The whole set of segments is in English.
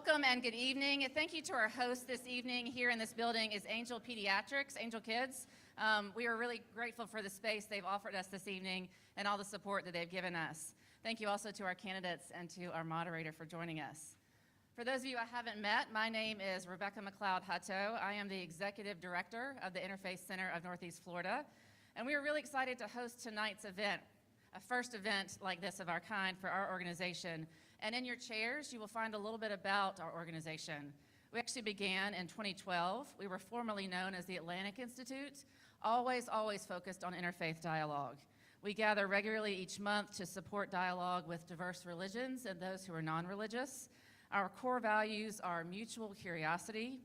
Welcome and good evening. Thank you to our host this evening. Here in this building is Angel Pediatrics, Angel Kids. We are really grateful for the space they've offered us this evening and all the support that they've given us. Thank you also to our candidates and to our moderator for joining us. For those of you I haven't met, my name is Rebecca McLeod Hutto. I am the Executive Director of the Interfaith Center of Northeast Florida, and we are really excited to host tonight's event, a first event like this of our kind for our organization. And in your chairs, you will find a little bit about our organization. We actually began in 2012. We were formerly known as the Atlantic Institute, always focused on interfaith dialogue. We gather regularly each month to support dialogue with diverse religions and those who are non-religious. Our core values are mutual curiosity,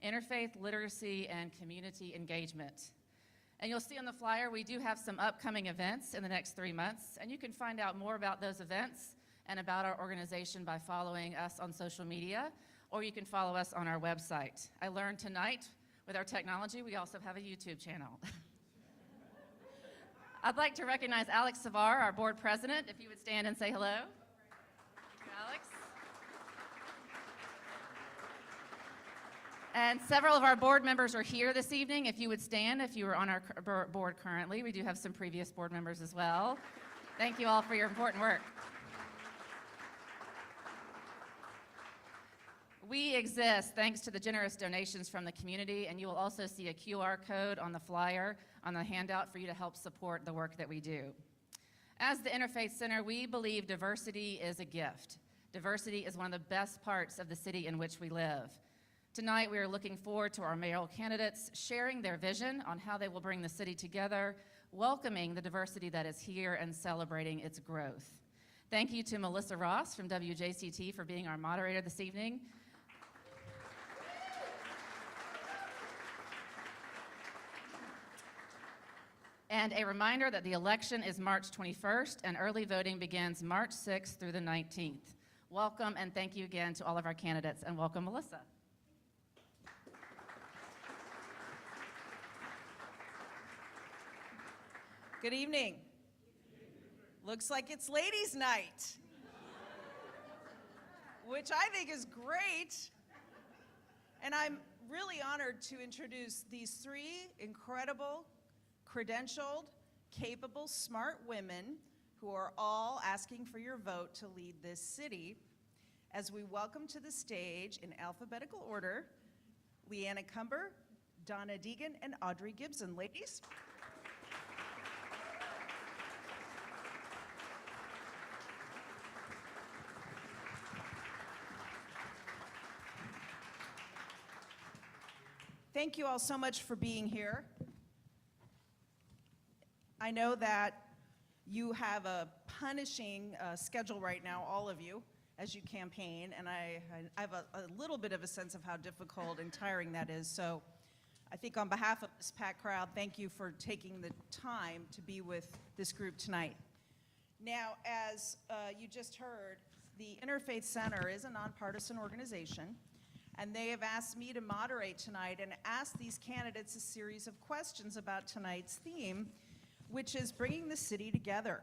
interfaith literacy, and community engagement. And you'll see on the flyer, we do have some upcoming events in the next 3 months, and you can find out more about those events and about our organization by following us on social media, or you can follow us on our website. I learned tonight, with our technology, we also have a YouTube channel. I'd like to recognize Alex Savar, our board president, if you would stand and say hello. Thank you, Alex. And several of our board members are here this evening. If you would stand, if you are on our board currently. We do have some previous board members as well. Thank you all for your important work. We exist thanks to the generous donations from the community, and you will also see a QR code on the flyer, on the handout for you to help support the work that we do. As the Interfaith Center, we believe diversity is a gift. Diversity is one of the best parts of the city in which we live. Tonight, we are looking forward to our mayoral candidates sharing their vision on how they will bring the city together, welcoming the diversity that is here and celebrating its growth. Thank you to Melissa Ross from WJCT for being our moderator this evening. And a reminder that the election is March 21st and early voting begins March 6th through the 19th. Welcome and thank you again to all of our candidates, and welcome, Melissa. Good evening. Looks like it's ladies' night, which I think is great. And I'm really honored to introduce these three incredible, credentialed, capable, smart women who are all asking for your vote to lead this city, as we welcome to the stage in alphabetical order, Leanna Cumber, Donna Deegan, and Audrey Gibson. Ladies. Thank you all so much for being here. I know that you have a punishing schedule right now, all of you, as you campaign, and I have a little bit of a sense of how difficult and tiring that is. So I think on behalf of this packed crowd, thank you for taking the time to be with this group tonight. Now, as you just heard, the Interfaith Center is a nonpartisan organization, and they have asked me to moderate tonight and ask these candidates a series of questions about tonight's theme, which is bringing the city together.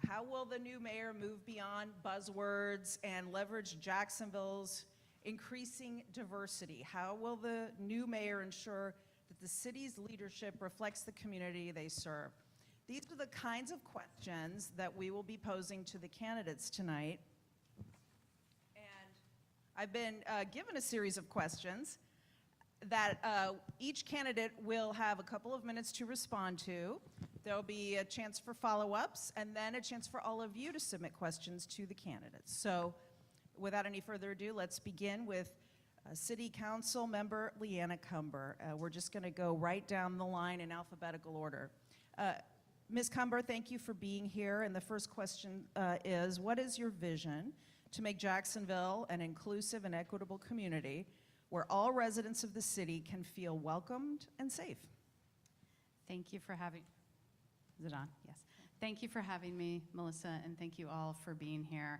How will the new mayor move beyond buzzwords and leverage Jacksonville's increasing diversity? How will the new mayor ensure that the city's leadership reflects the community they serve? These are the kinds of questions that we will be posing to the candidates tonight. I've been given a series of questions that each candidate will have a couple of minutes to respond to. There'll be a chance for follow-ups, and then a chance for all of you to submit questions to the candidates. So without any further ado, let's begin with City Council Member Leanna Cumber. We're just going to go right down the line in alphabetical order. Ms. Cumber, thank you for being here. And the first question is, what is your vision to make Jacksonville an inclusive and equitable community where all residents of the city can feel welcomed and safe? Thank you for having, is it on? Yes. Thank you for having me, Melissa, and thank you all for being here.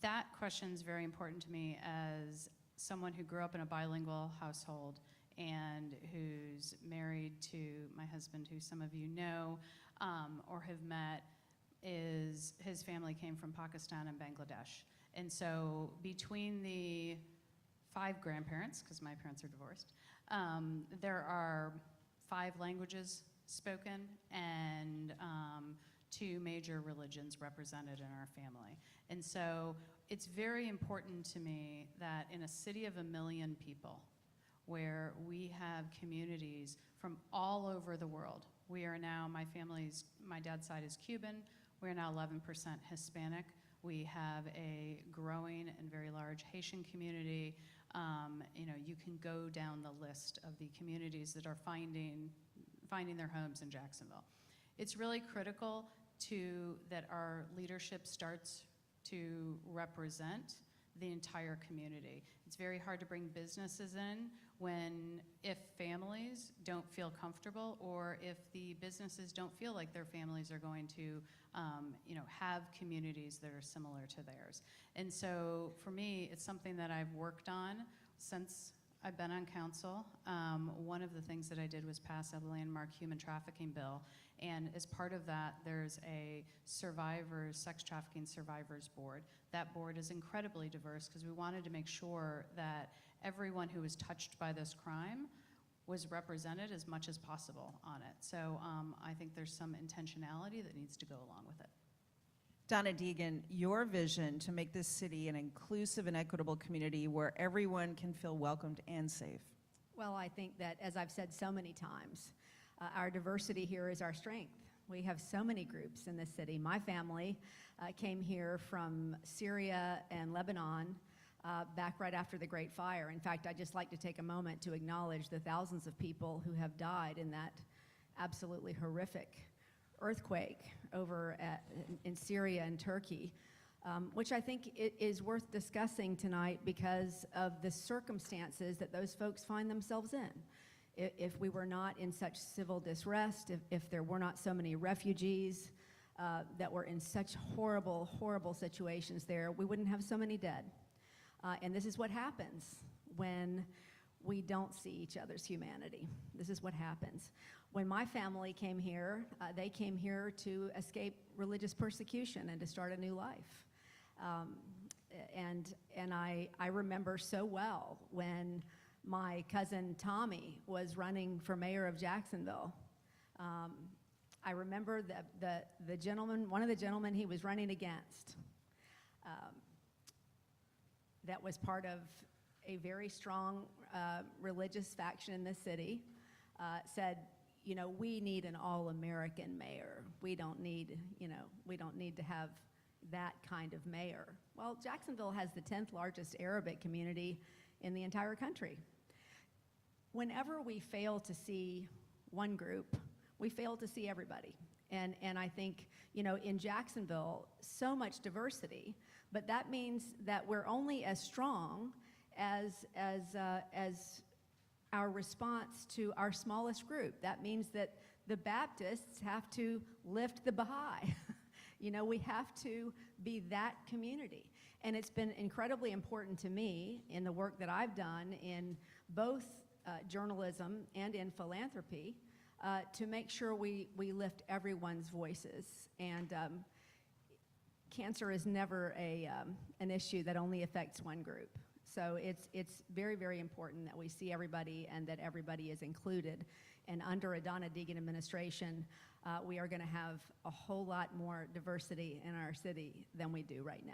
That question is very important to me as someone who grew up in a bilingual household and who's married to my husband, who some of you know or have met. His family came from Pakistan and Bangladesh. And so between the 5 grandparents, because my parents are divorced, there are 5 languages spoken and 2 major religions represented in our family. And so it's very important to me that in a city of 1 million people, where we have communities from all over the world. We are now, my dad's side is Cuban, we are now 11% Hispanic. We have a growing and very large Haitian community. You can go down the list of the communities that are finding their homes in Jacksonville. It's really critical that our leadership starts to represent the entire community. It's very hard to bring businesses in if families don't feel comfortable, or if the businesses don't feel like their families are going to have communities that are similar to theirs. And so for me, it's something that I've worked on since I've been on council. One of the things that I did was pass a landmark human trafficking bill. And as part of that, there's a sex trafficking survivors board. That board is incredibly diverse because we wanted to make sure that everyone who was touched by this crime was represented as much as possible on it. So I think there's some intentionality that needs to go along with it. Donna Deegan, your vision to make this city an inclusive and equitable community where everyone can feel welcomed and safe. Well, I think that, as I've said so many times, our diversity here is our strength. We have so many groups in this city. My family came here from Syria and Lebanon back right after the Great Fire. In fact, I'd just like to take a moment to acknowledge the thousands of people who have died in that absolutely horrific earthquake over in Syria and Turkey, which I think is worth discussing tonight because of the circumstances that those folks find themselves in. If we were not in such civil distress, if there were not so many refugees that were in such horrible, horrible situations there, we wouldn't have so many dead. And this is what happens when we don't see each other's humanity. This is what happens. When my family came here, they came here to escape religious persecution and to start a new life. And I remember so well when my cousin Tommy was running for mayor of Jacksonville. I remember the gentleman, one of the gentlemen he was running against, that was part of a very strong religious faction in this city, said, we need an all-American mayor. We don't need to have that kind of mayor. Well, Jacksonville has the 10th largest Arabic community in the entire country. Whenever we fail to see one group, we fail to see everybody. And I think, in Jacksonville, so much diversity, but that means that we're only as strong as our response to our smallest group. That means that the Baptists have to lift the Baha'i. We have to be that community. And it's been incredibly important to me in the work that I've done in both journalism and in philanthropy to make sure we lift everyone's voices. And cancer is never an issue that only affects one group. So it's very, very important that we see everybody and that everybody is included. And under a Donna Deegan administration, we are going to have a whole lot more diversity in our city than we do right now.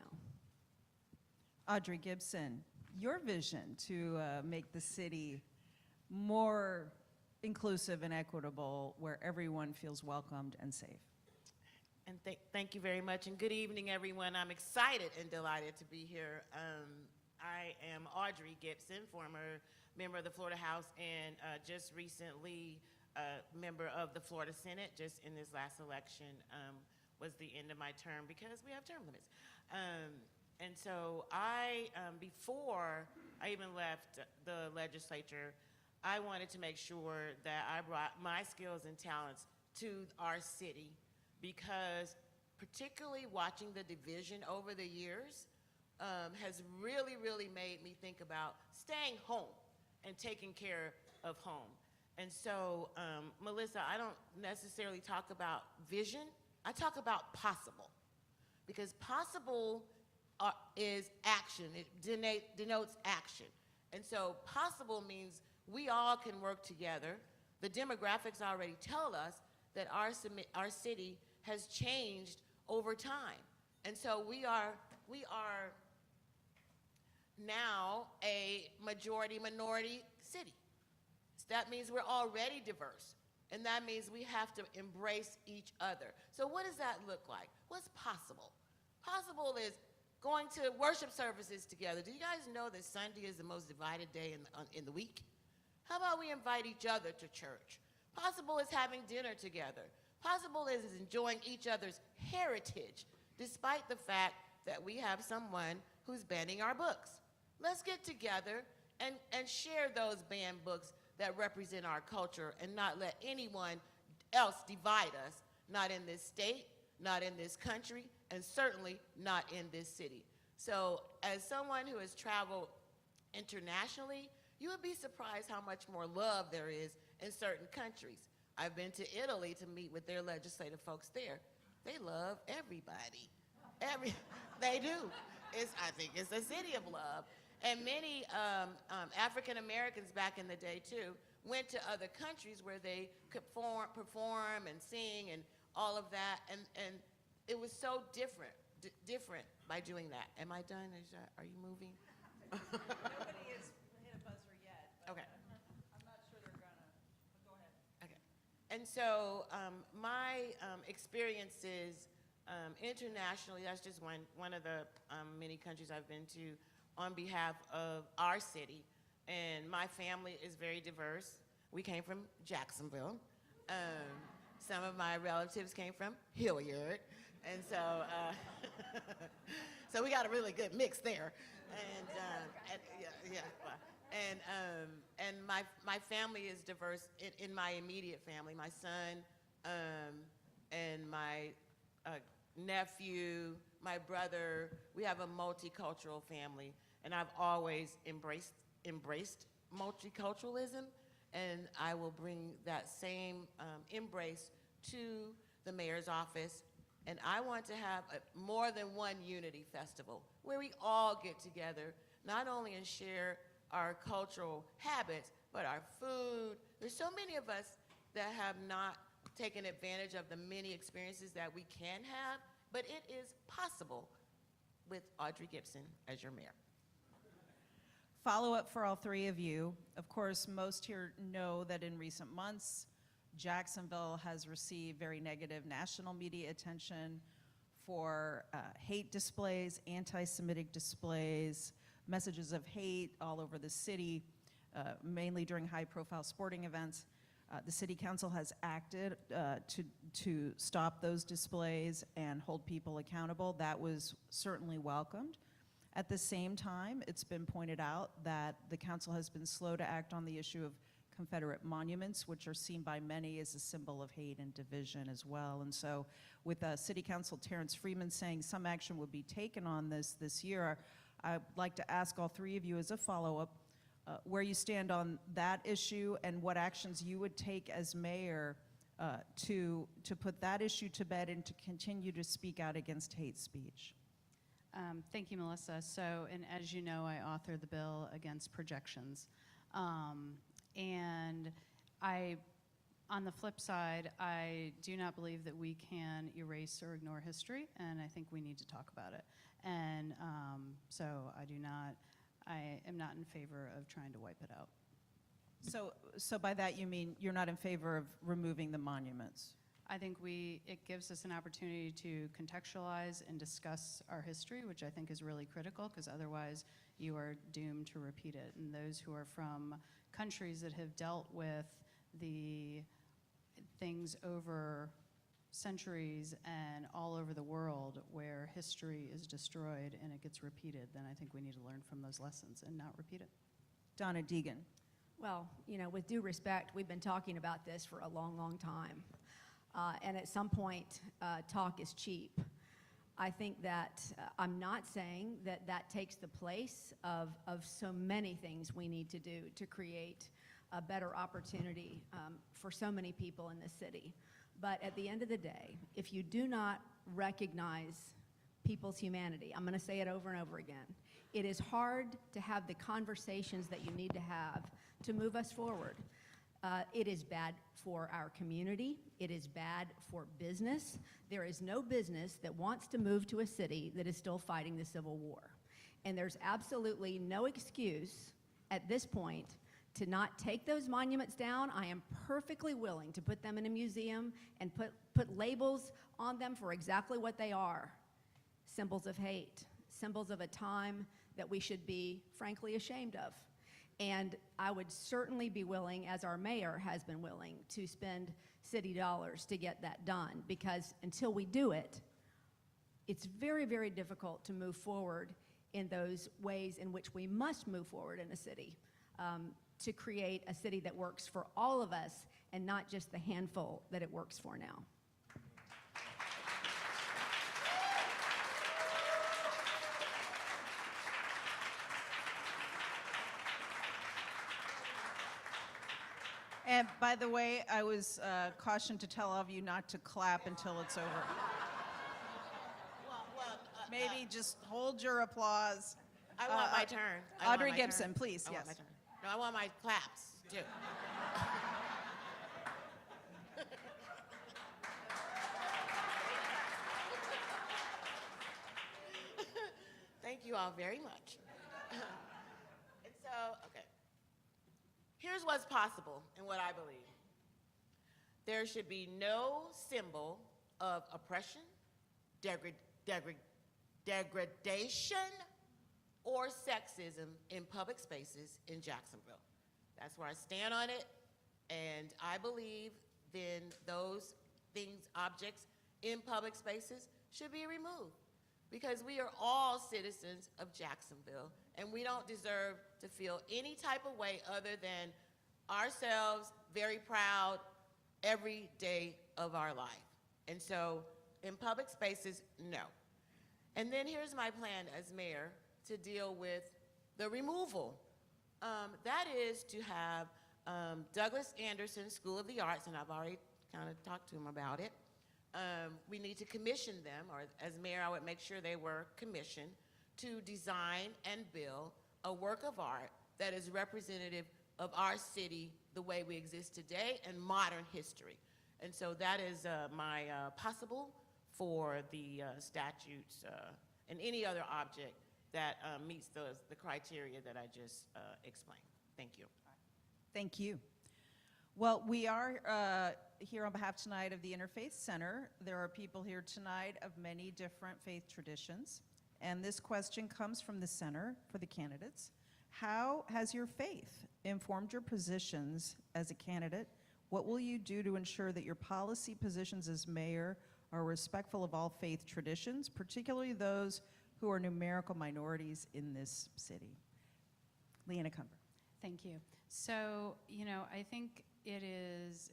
Audrey Gibson, your vision to make the city more inclusive and equitable where everyone feels welcomed and safe. And thank you very much, and good evening, everyone. I'm excited and delighted to be here. I am Audrey Gibson, former member of the Florida House, and just recently member of the Florida Senate. Just in this last election was the end of my term because we have term limits. And so before I even left the legislature, I wanted to make sure that I brought my skills and talents to our city, because particularly watching the division over the years has really, really made me think about staying home and taking care of home. And so, Melissa, I don't necessarily talk about vision. I talk about possible, because possible is action. It denotes action. And so possible means we all can work together. The demographics already tell us that our city has changed over time. And so we are now a majority-minority city. So that means we're already diverse. And that means we have to embrace each other. So what does that look like? What's possible? Possible is going to worship services together. Do you guys know that Sunday is the most divided day in the week? How about we invite each other to church? Possible is having dinner together. Possible is enjoying each other's heritage, despite the fact that we have someone who's banning our books. Let's get together and share those banned books that represent our culture and not let anyone else divide us, not in this state, not in this country, and certainly not in this city. So as someone who has traveled internationally, you would be surprised how much more love there is in certain countries. I've been to Italy to meet with their legislative folks there. They love everybody. They do. I think it's a city of love. And many African Americans back in the day, too, went to other countries where they could perform and sing and all of that. And it was so different by doing that. Am I done? Are you moving? Nobody has hit a buzzer yet. But, Okay. I'm not sure they're gonna, but go ahead. Okay. And so my experiences internationally, that's just one of the many countries I've been to on behalf of our city. And my family is very diverse. We came from Jacksonville. Some of my relatives came from Hilliard. And so, so we got a really good mix there. And my family is diverse in my immediate family. My son and my nephew, my brother, we have a multicultural family, and I've always embraced multiculturalism, and I will bring that same embrace to the mayor's office. And I want to have more than one unity festival where we all get together, not only and share our cultural habits, but our food. There's so many of us that have not taken advantage of the many experiences that we can have, but it is possible with Audrey Gibson as your mayor. Follow-up for all three of you. Of course, most here know that in recent months, Jacksonville has received very negative national media attention for hate displays, anti-Semitic displays, messages of hate all over the city, mainly during high-profile sporting events. The City Council has acted to stop those displays and hold people accountable. That was certainly welcomed. At the same time, it's been pointed out that the council has been slow to act on the issue of Confederate monuments, which are seen by many as a symbol of hate and division as well. And so with City Council Terrence Freeman saying some action would be taken on this year, I'd like to ask all three of you as a follow-up where you stand on that issue and what actions you would take as mayor to put that issue to bed and to continue to speak out against hate speech. Thank you, Melissa. So, and as you know, I authored the bill against projections. And on the flip side, I do not believe that we can erase or ignore history, and I think we need to talk about it. And so I am not in favor of trying to wipe it out. So by that you mean you're not in favor of removing the monuments? I think it gives us an opportunity to contextualize and discuss our history, which I think is really critical, because otherwise you are doomed to repeat it. And those who are from countries that have dealt with the things over centuries and all over the world where history is destroyed and it gets repeated, then I think we need to learn from those lessons and not repeat it. Donna, Deegan. Well, you know, with due respect, we've been talking about this for a long, long time. And at some point, talk is cheap. I think that I'm not saying that that takes the place of so many things we need to do to create a better opportunity for so many people in this city. But at the end of the day, if you do not recognize people's humanity. I'm going to say it over and over again. It is hard to have the conversations that you need to have to move us forward. It is bad for our community. It is bad for business. There is no business that wants to move to a city that is still fighting the Civil War. And there's absolutely no excuse at this point to not take those monuments down. I am perfectly willing to put them in a museum and put labels on them for exactly what they are. Symbols of hate, symbols of a time that we should be, frankly, ashamed of. And I would certainly be willing, as our mayor has been willing, to spend city dollars to get that done, because until we do it, it's very, very difficult to move forward in those ways in which we must move forward in a city, to create a city that works for all of us and not just the handful that it works for now. And by the way, I was cautioned to tell all of you not to clap until it's over. Maybe just hold your applause. I want my turn. I want Audrey my Gibson, turn. please, I want yes. my turn. No, I want my claps, too. Thank you all very much. And so, okay. Here's what's possible and what I believe. There should be no symbol of oppression, degradation, or sexism in public spaces in Jacksonville. That's where I stand on it, and I believe then those things, objects in public spaces should be removed, because we are all citizens of Jacksonville, and we don't deserve to feel any type of way other than ourselves very proud every day of our life. And so in public spaces, no. And then here's my plan as mayor to deal with the removal. That is to have Douglas Anderson School of the Arts, and I've already kind of talked to him about it. We need to commission them, or as mayor, I would make sure they were commissioned to design and build a work of art that is representative of our city the way we exist today and modern history. And so that is my possible for the statutes and any other object that meets the criteria that I just explained. Thank you. Thank you. Well, we are here on behalf tonight of the Interfaith Center. There are people here tonight of many different faith traditions, and this question comes from the center for the candidates. How has your faith informed your positions as a candidate? What will you do to ensure that your policy positions as mayor are respectful of all faith traditions, particularly those who are numerical minorities in this city? Leanna Cumber. Thank you. So, I think it is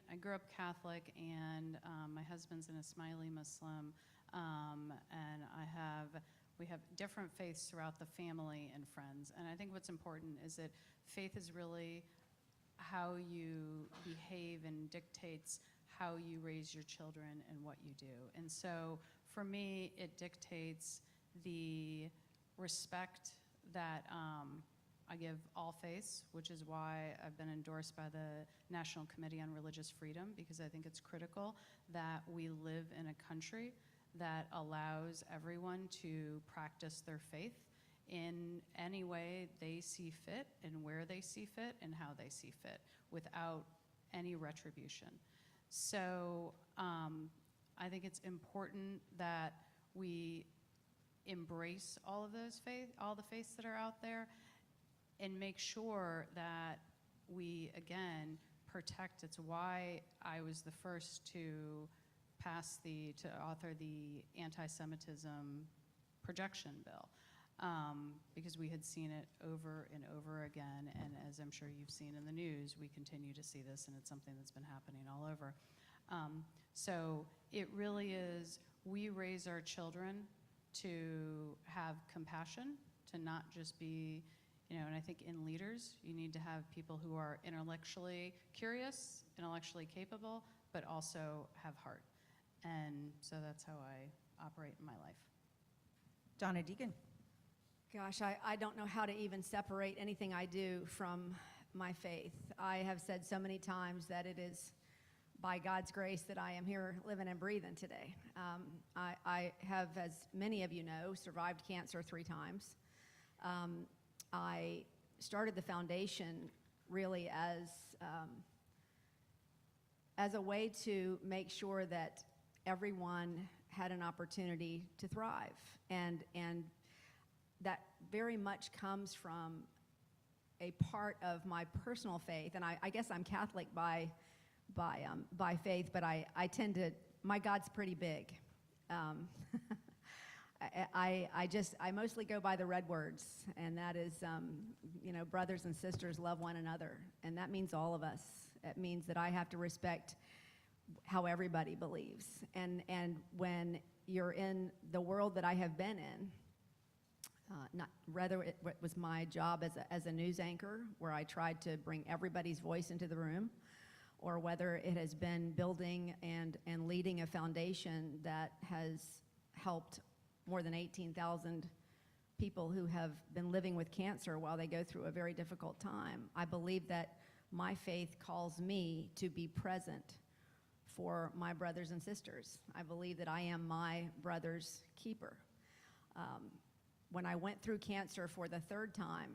I grew up Catholic, and my husband's an Ismaili Muslim, and we have different faiths throughout the family and friends. And I think what's important is that faith is really how you behave and dictates how you raise your children and what you do. And so for me, it dictates the respect that I give all faiths, which is why I've been endorsed by the National Committee on Religious Freedom, because I think it's critical that we live in a country that allows everyone to practice their faith in any way they see fit and where they see fit and how they see fit without any retribution. So I think it's important that we embrace all of those all the faiths that are out there, and make sure that we, again, protect. It's why I was the first to author the anti-Semitism projection bill, because we had seen it over and over again, and as I'm sure you've seen in the news, we continue to see this, and it's something that's been happening all over. So it really is, we raise our children to have compassion, to not just be, and I think in leaders, you need to have people who are intellectually curious, intellectually capable, but also have heart. And so that's how operate in my life. Donna Deegan. Gosh, I don't know how to even separate anything I do from my faith. I have said so many times that it is by God's grace that I am here living and breathing today. I have, as many of you know, survived cancer 3 times. I started the foundation really as a way to make sure that everyone had an opportunity to thrive. And that very much comes from a part of my personal faith. And I guess I'm Catholic by faith, but I tend to, my God's pretty big. I mostly go by the red words, and that is, brothers and sisters, love one another. And that means all of us. It means that I have to respect how everybody believes. And when you're in the world that I have been in, whether it was my job as a news anchor, where I tried to bring everybody's voice into the room, or whether it has been building and leading a foundation that has helped more than 18,000 people who have been living with cancer while they go through a very difficult time. I believe that my faith calls me to be present for my brothers and sisters. I believe that I am my brother's keeper. When I went through cancer for the 3rd time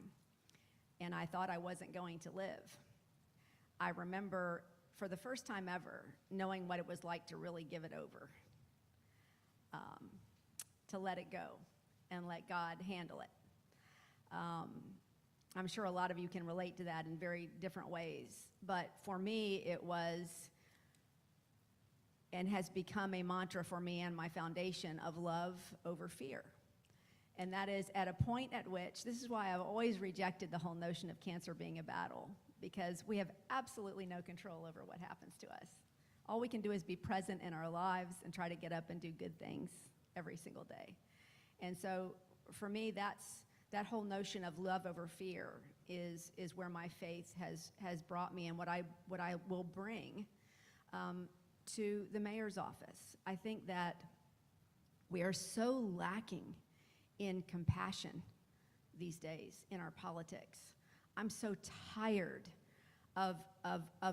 and I thought I wasn't going to live, I remember for the first time ever knowing what it was like to really give it over, to let it go and let God handle it. I'm sure a lot of you can relate to that in very different ways, but for me it was and has become a mantra for me and my foundation of love over fear. And that is at a point at which, this is why I've always rejected the whole notion of cancer being a battle, because we have absolutely no control over what happens to us. All we can do is be present in our lives and try to get up and do good things every single day. And so for me, that whole notion of love over fear is where my faith has brought me, and what I will bring to the mayor's office. I think that we are so lacking in compassion these days in our politics. I'm so tired of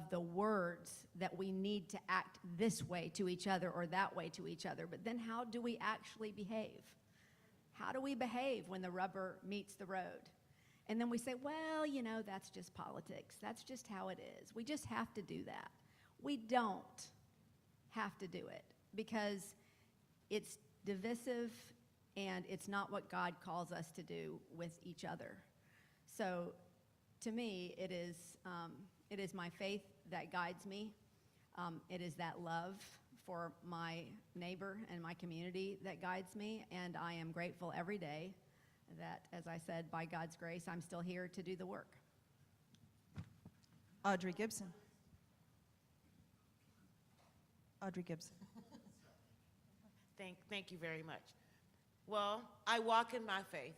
the words that we need to act this way to each other or that way to each other, but then how do we actually behave? How do we behave when the rubber meets the road? And then we say, well, that's just politics. That's just how it is. We just have to do that. We don't have to do it, because it's divisive and it's not what God calls us to do with each other. So to me, it is my faith that guides me. It is that love for my neighbor and my community that guides me, and I am grateful every day that, as I said, by God's grace, I'm still here to do the work. Audrey Gibson. Audrey Gibson. Thank you very much. Well, I walk in my faith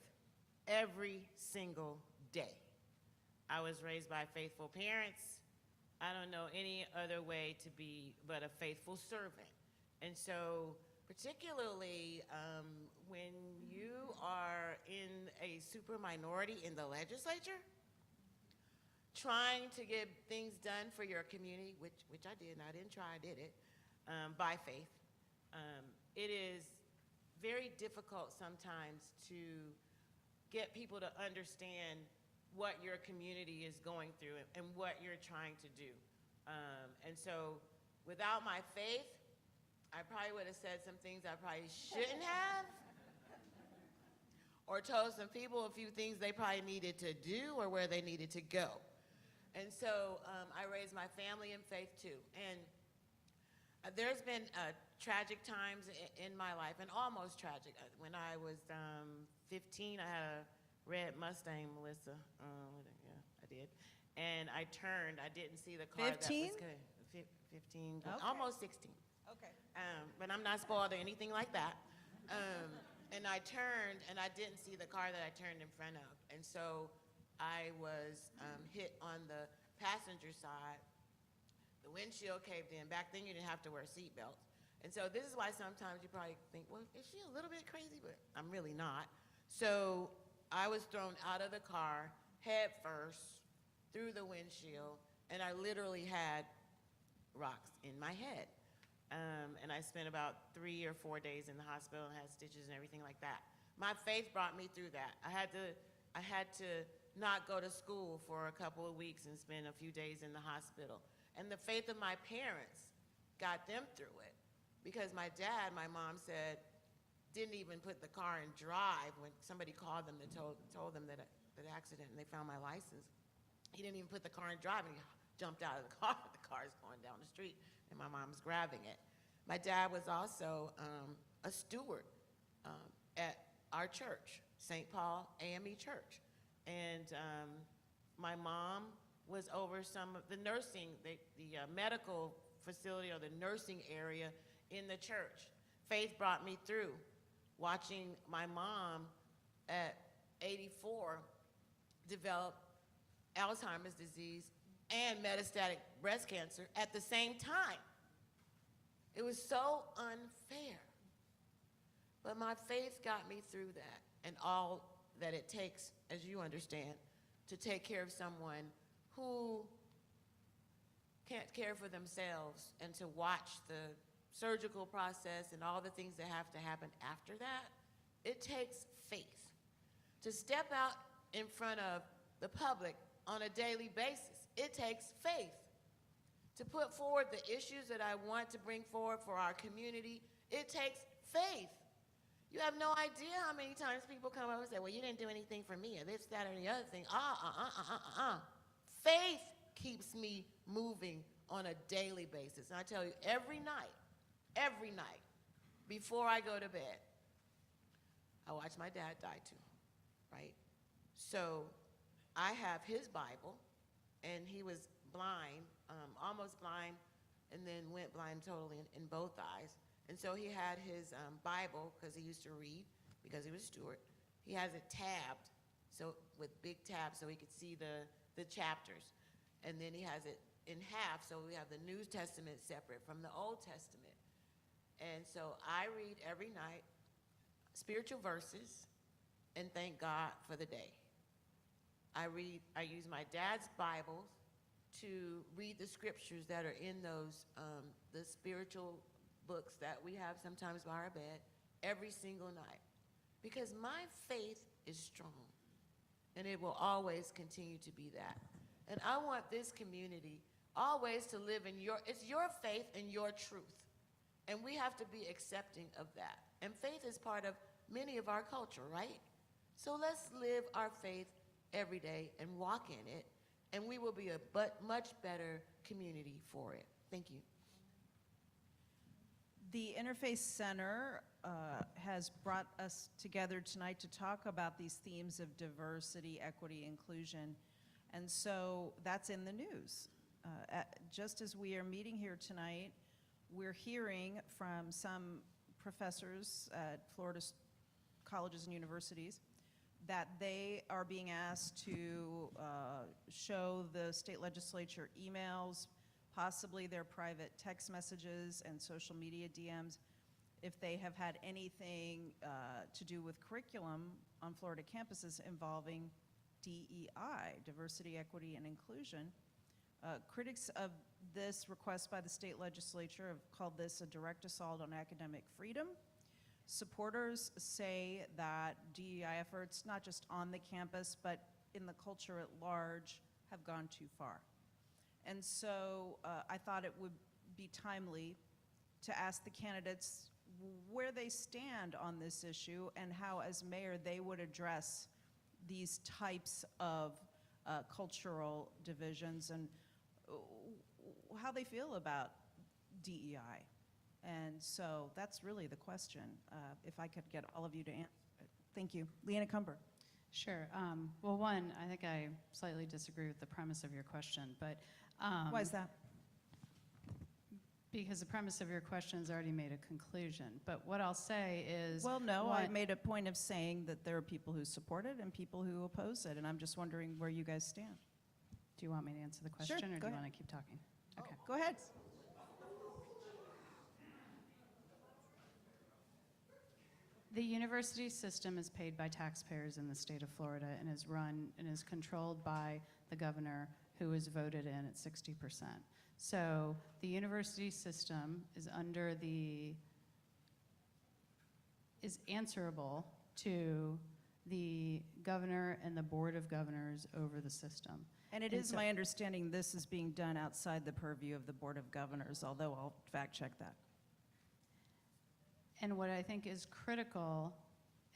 every single day. I was raised by faithful parents. I don't know any other way to be but a faithful servant. And so particularly when you are in a super minority in the legislature, trying to get things done for your community, which I did, and I didn't try, I did it, by faith. It is very difficult sometimes to get people to understand what your community is going through and what you're trying to do. And so without my faith, I probably would have said some things I probably shouldn't have, or told some people a few things they probably needed to do or where they needed to go. And so I raised my family in faith too. And there's been tragic times in my life, and almost tragic. When I was 15, I had a red Mustang, Melissa. Yeah, I did. And I turned. I didn't see the car 15? that was good. 15, Okay. almost 16. Okay. But I'm not spoiled or anything like that. And I turned, and I didn't see the car that I turned in front of. And so I was hit on the passenger side. The windshield caved in. Back then, you didn't have to wear seatbelts. And so this is why sometimes you probably think, well, is she a little bit crazy? But I'm really not. So I was thrown out of the car head first through the windshield, and I literally had rocks in my head. And I spent about 3 or 4 days in the hospital and had stitches and everything like that. My faith brought me through that. I had to not go to school for a couple of weeks and spend a few days in the hospital. And the faith of my parents got them through it. Because my dad, my mom said, didn't even put the car in drive when somebody called them and told them that an accident and they found my license. He didn't even put the car in drive and he jumped out of the car. The car is going down the street and my mom's grabbing it. My dad was also a steward at our church, St. Paul AME Church. And my mom was over some of the nursing, the medical facility or the nursing area in the church. Faith brought me through watching my mom at 84 develop Alzheimer's disease and metastatic breast cancer at the same time. It was so unfair. But my faith got me through that and all that it takes, as you understand, to take care of someone who can't care for themselves and to watch the surgical process and all the things that have to happen after that. It takes faith to step out in front of the public on a daily basis. It takes faith to put forward the issues that I want to bring forward for our community. It takes faith. You have no idea how many times people come up and say, well, you didn't do anything for me, or this, that, or the other thing. Faith keeps me moving on a daily basis. And I tell you, every night, before I go to bed, I watch my dad die too, right? So I have his Bible, and he was blind, almost blind, and then went blind totally in both eyes. And so he had his Bible, because he used to read, because he was steward. He has it tabbed, so with big tabs, so he could see the chapters. And then he has it in half, so we have the New Testament separate from the Old Testament. And so I read every night spiritual verses and thank God for the day. I use my dad's Bible to read the scriptures that are in those, the spiritual books that we have sometimes by our bed every single night. Because my faith is strong, and it will always continue to be that. And I want this community always to live in it's your faith and your truth. And we have to be accepting of that. And faith is part of many of our culture, right? So let's live our faith every day and walk in it, and we will be a much better community for it. Thank you. The Interfaith Center has brought us together tonight to talk about these themes of diversity, equity, inclusion. And so that's in the news. Just as we are meeting here tonight, we're hearing from some professors at Florida colleges and universities that they are being asked to show the state legislature emails, possibly their private text messages and social media DMs, if they have had anything to do with curriculum on Florida campuses involving DEI, diversity, equity, and inclusion. Critics of this request by the state legislature have called this a direct assault on academic freedom. Supporters say that DEI efforts, not just on the campus, but in the culture at large, have gone too far. And so I thought it would be timely to ask the candidates where they stand on this issue and how, as mayor, they would address these types of cultural divisions and how they feel about DEI. And so that's really the question, if I could get all of you to answer it. Thank you. Leanna Cumber. Sure. Well, one, I think I slightly disagree with the premise of your question, but Why is that? because the premise of your question has already made a conclusion. But what I'll say is, Well, no, I made a point of saying that there are people who support it and people who oppose it, and I'm just wondering where you guys stand. do you want me to answer the question, or do go you ahead. want to keep talking? Okay. Go ahead. The university system is paid by taxpayers in the state of Florida and is run and is controlled by the governor, who is voted in at 60%. So the university system is is answerable to the governor and the board of governors over the system. And it is my understanding this is being done outside the purview of the Board of Governors, although I'll fact check that. And what I think is critical,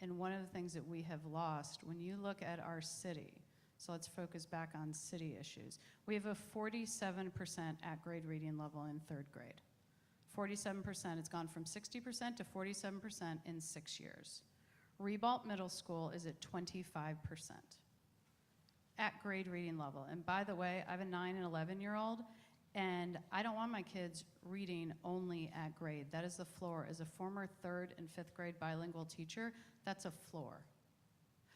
and one of the things that we have lost, when you look at our city, so let's focus back on city issues. We have a 47% at-grade reading level in third grade. 47%, it's gone from 60% to 47% in 6 years. Ribault Middle School is at 25% at-grade reading level. And by the way, I have a 9 and 11-year-old, and I don't want my kids reading only at grade. That is the floor. As a former 3rd and 5th grade bilingual teacher, that's a floor.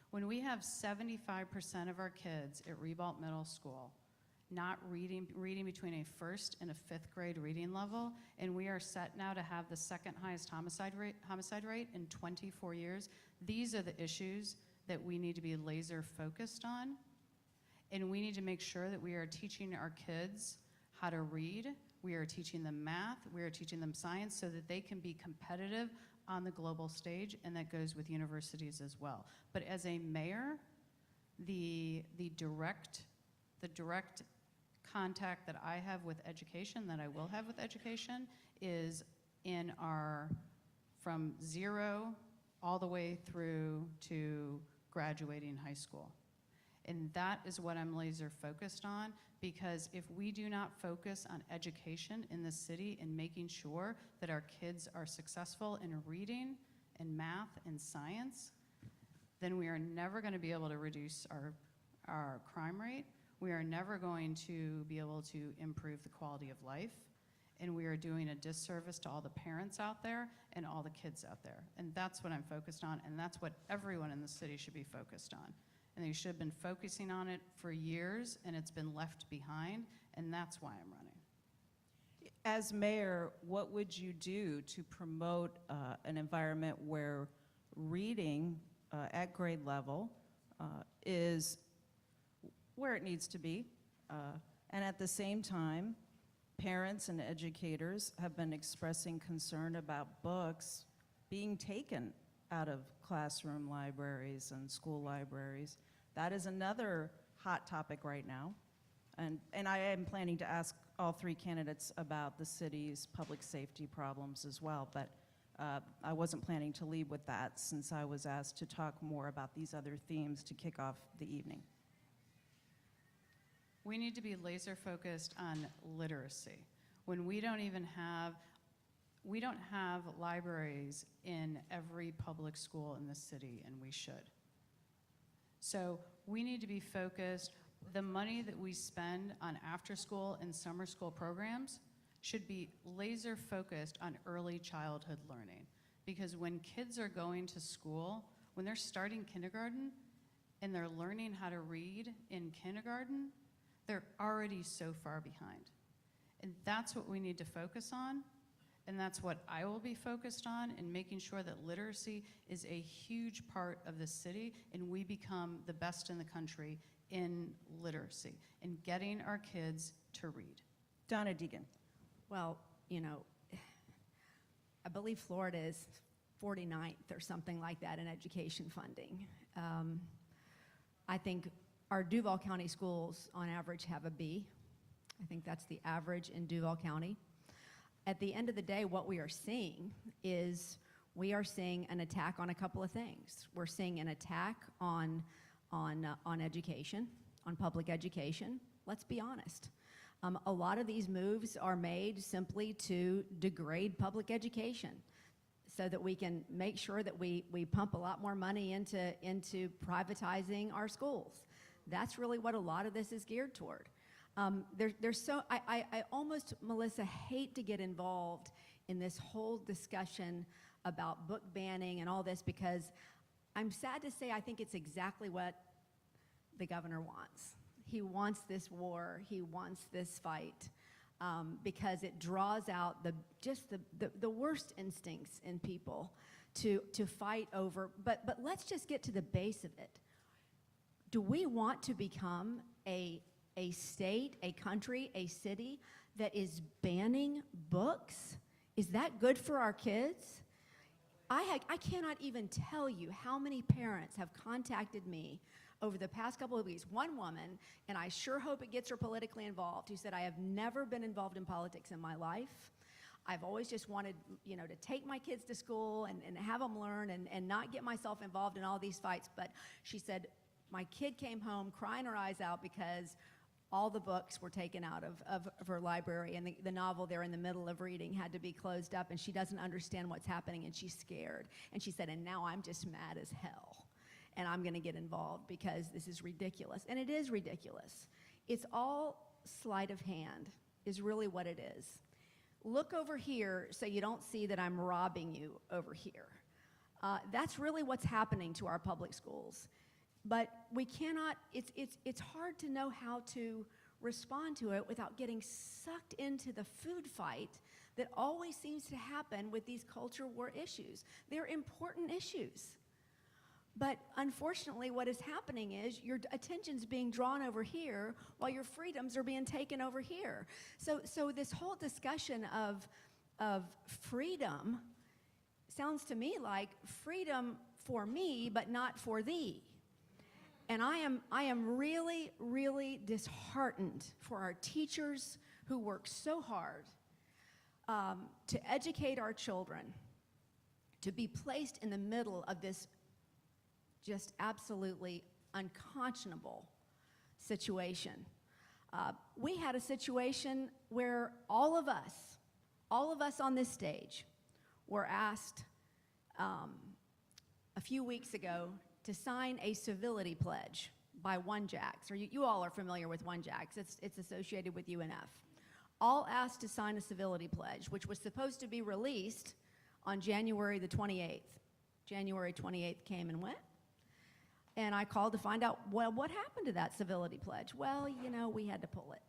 When we have 75% of our kids at Ribault Middle School not reading between a 1st and a 5th grade reading level, and we are set now to have the 2nd highest homicide rate in 24 years, these are the issues that we need to be laser focused on. And we need to make sure that we are teaching our kids how to read, we are teaching them math, we are teaching them science so that they can be competitive on the global stage, and that goes with universities as well. But as a mayor, the direct contact that I have with education, that I will have with education, is in our, from 0 all the way through to graduating high school. And that is what I'm laser focused on, because if we do not focus on education in the city and making sure that our kids are successful in reading and math and science, then we are never going to be able to reduce our crime rate. We are never going to be able to improve the quality of life. And we are doing a disservice to all the parents out there and all the kids out there. And that's what I'm focused on, and that's what everyone in the city should be focused on. And they should have been focusing on it for years, and it's been left behind, and that's why I'm running. As mayor, what would you do to promote an environment where reading at grade level is where it needs to be, and at the same time, parents and educators have been expressing concern about books being taken out of classroom libraries and school libraries? That is another hot topic right now. And I am planning to ask all 3 candidates about the city's public safety problems as well, but I wasn't planning to lead with that since I was asked to talk more about these other themes to kick off the evening. We need to be laser focused on literacy. When we don't have libraries in every public school in the city, and we should. So we need to be focused. The money that we spend on after school and summer school programs should be laser focused on early childhood learning. Because when kids are going to school, when they're starting kindergarten and they're learning how to read in kindergarten, they're already so far behind. And that's what we need to focus on. And that's what I will be focused on, in making sure that literacy is a huge part of the city and we become the best in the country in literacy and getting our kids to read. Donna Deegan. Well, you know, I believe Florida is 49th or something like that in education funding. I think our Duval County schools on average have a B. I think that's the average in Duval County. At the end of the day, what we are seeing is we are seeing an attack on a couple of things. We're seeing an attack on education, on public education. Let's be honest. A lot of these moves are made simply to degrade public education so that we can make sure that we pump a lot more money into privatizing our schools. That's really what a lot of this is geared toward. I almost, Melissa, hate to get involved in this whole discussion about book banning and all this, because I'm sad to say I think it's exactly what the governor wants. He wants this war, he wants this fight, because it draws out the worst instincts in people to fight over. But let's just get to the base of it. Do we want to become a state, a country, a city that is banning books? Is that good for our kids? I cannot even tell you how many parents have contacted me over the past couple of weeks. One woman, and I sure hope it gets her politically involved, who said, I have never been involved in politics in my life. I've always just wanted, to take my kids to school and have them learn and not get myself involved in all these fights. But she said, my kid came home crying her eyes out because all the books were taken out of her library, and the novel they're in the middle of reading had to be closed up, and she doesn't understand what's happening, and she's scared. And she said, and now I'm just mad as hell, and I'm going to get involved because this is ridiculous. And it is ridiculous. It's all sleight of hand is really what it is. Look over here so you don't see that I'm robbing you over here. That's really what's happening to our public schools. But we cannot, it's hard to know how to respond to it without getting sucked into the food fight that always seems to happen with these culture war issues. They're important issues. But unfortunately, what is happening is your attention's being drawn over here while your freedoms are being taken over here. So this whole discussion of freedom sounds to me like freedom for me, but not for thee. And I am really, really disheartened for our teachers who work so hard to educate our children, to be placed in the middle of this just absolutely unconscionable situation. We had a situation where all of us on this stage were asked a few weeks ago to sign a civility pledge by One Jacks, or you all are familiar with One Jacks. It's associated with UNF. All asked to sign a civility pledge, which was supposed to be released on January the 28th. January 28th came and went, and I called to find out, well, what happened to that civility pledge? Well, we had to pull it.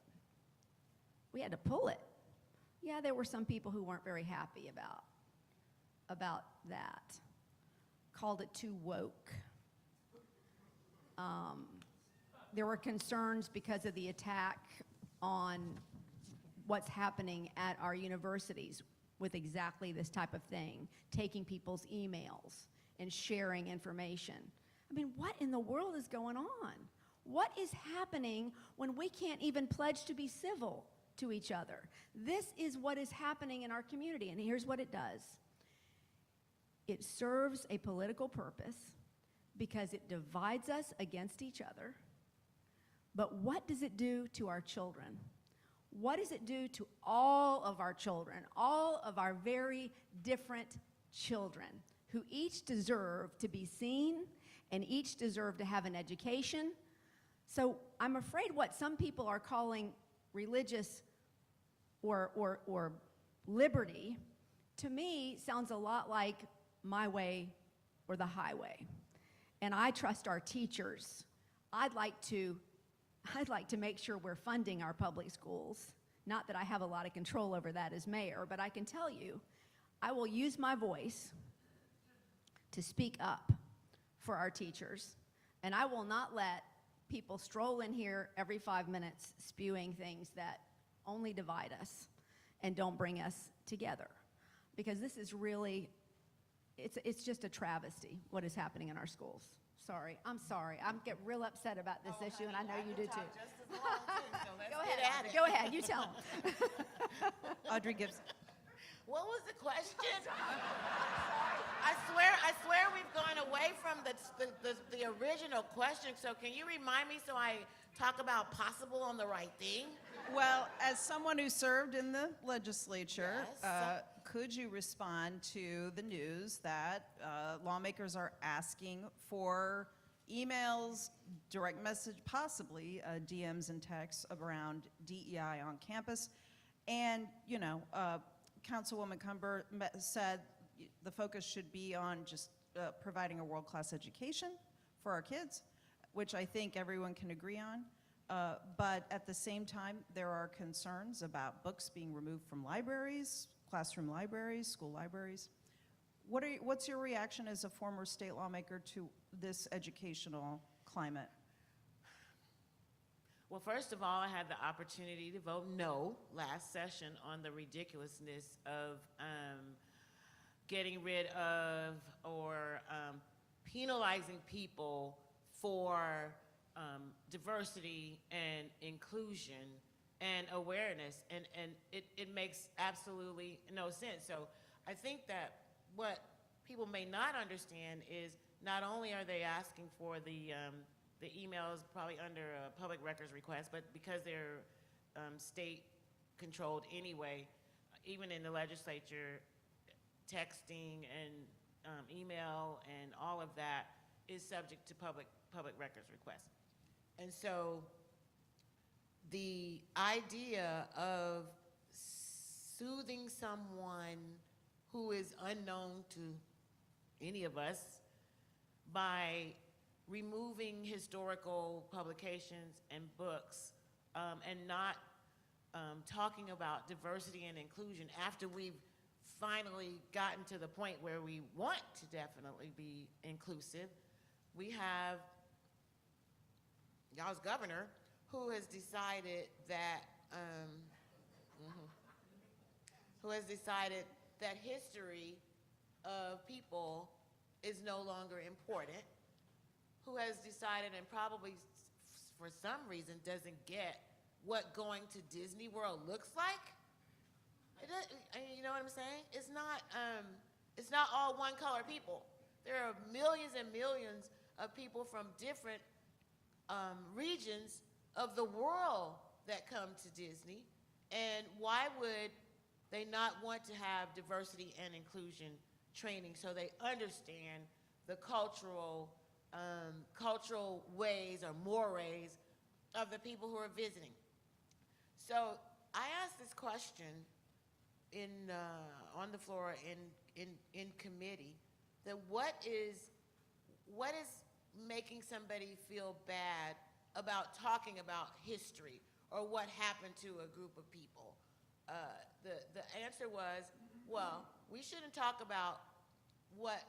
We had to pull it. Yeah, there were some people who weren't very happy about that. Called it too woke. There were concerns because of the attack on what's happening at our universities with exactly this type of thing, taking people's emails and sharing information. I mean, what in the world is going on? What is happening when we can't even pledge to be civil to each other? This is what is happening in our community, and here's what it does. It serves a political purpose because it divides us against each other. But what does it do to our children? What does it do to all of our children, all of our very different children, who each deserve to be seen and each deserve to have an education? So I'm afraid what some people are calling religious or liberty, to me, sounds a lot like my way or the highway. And I trust our teachers. I'd like to make sure we're funding our public schools. Not that I have a lot of control over that as mayor, but I can tell you, I will use my voice to speak up for our teachers, and I will not let people stroll in here every 5 minutes spewing things that only divide us and don't bring us together. Because this is really, it's just a travesty what is happening in our schools. Sorry, I'm sorry. I get real upset about this issue, and I know you do too. Just as long too, so let's Go get ahead, at it. go ahead, you tell them. Audrey Gibson. What was the question? I swear we've gone away from the original question. So can you remind me so I talk about possible on the right thing? Well, as someone who served in the legislature, Yes. could you respond to the news that lawmakers are asking for emails, direct message, possibly DMs and texts around DEI on campus? And, Councilwoman Cumber said the focus should be on just providing a world-class education for our kids, which I think everyone can agree on. But at the same time, there are concerns about books being removed from libraries, classroom libraries, school libraries. What's your reaction as a former state lawmaker to this educational climate? Well, first of all, I had the opportunity to vote no last session on the ridiculousness of getting rid of or penalizing people for diversity and inclusion and awareness, and it makes absolutely no sense. So I think that what people may not understand is not only are they asking for the emails probably under a public records request, but because they're state controlled anyway, even in the legislature, texting and email and all of that is subject to public records requests. And so the idea of soothing someone who is unknown to any of us by removing historical publications and books and not talking about diversity and inclusion after we've finally gotten to the point where we want to definitely be inclusive. We have y'all's governor who has decided that history of people is no longer important, who has decided and probably for some reason doesn't get what going to Disney World looks like. You know what I'm saying? It's not all one color people. There are millions and millions of people from different regions of the world that come to Disney, and why would they not want to have diversity and inclusion training so they understand the cultural ways or mores of the people who are visiting? So I asked this question on the floor in committee, that what is making somebody feel bad about talking about history or what happened to a group of people? The answer was, well, we shouldn't talk about what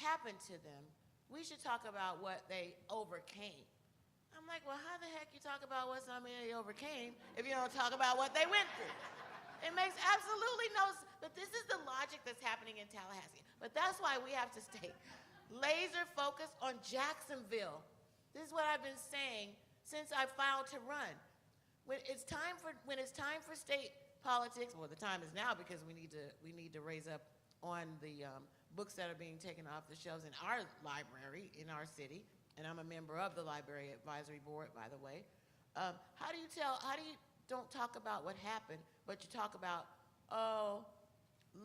happened to them. We should talk about what they overcame. I'm like, well, how the heck you talk about what somebody overcame if you don't talk about what they went through? It makes absolutely no sense. But this is the logic that's happening in Tallahassee. But that's why we have to stay laser focused on Jacksonville. This is what I've been saying since I filed to run. When it's time for state politics, well, the time is now because we need to raise up on the books that are being taken off the shelves in our library in our city, and I'm a member of the Library Advisory Board, by the way. How do you don't talk about what happened, but you talk about, oh,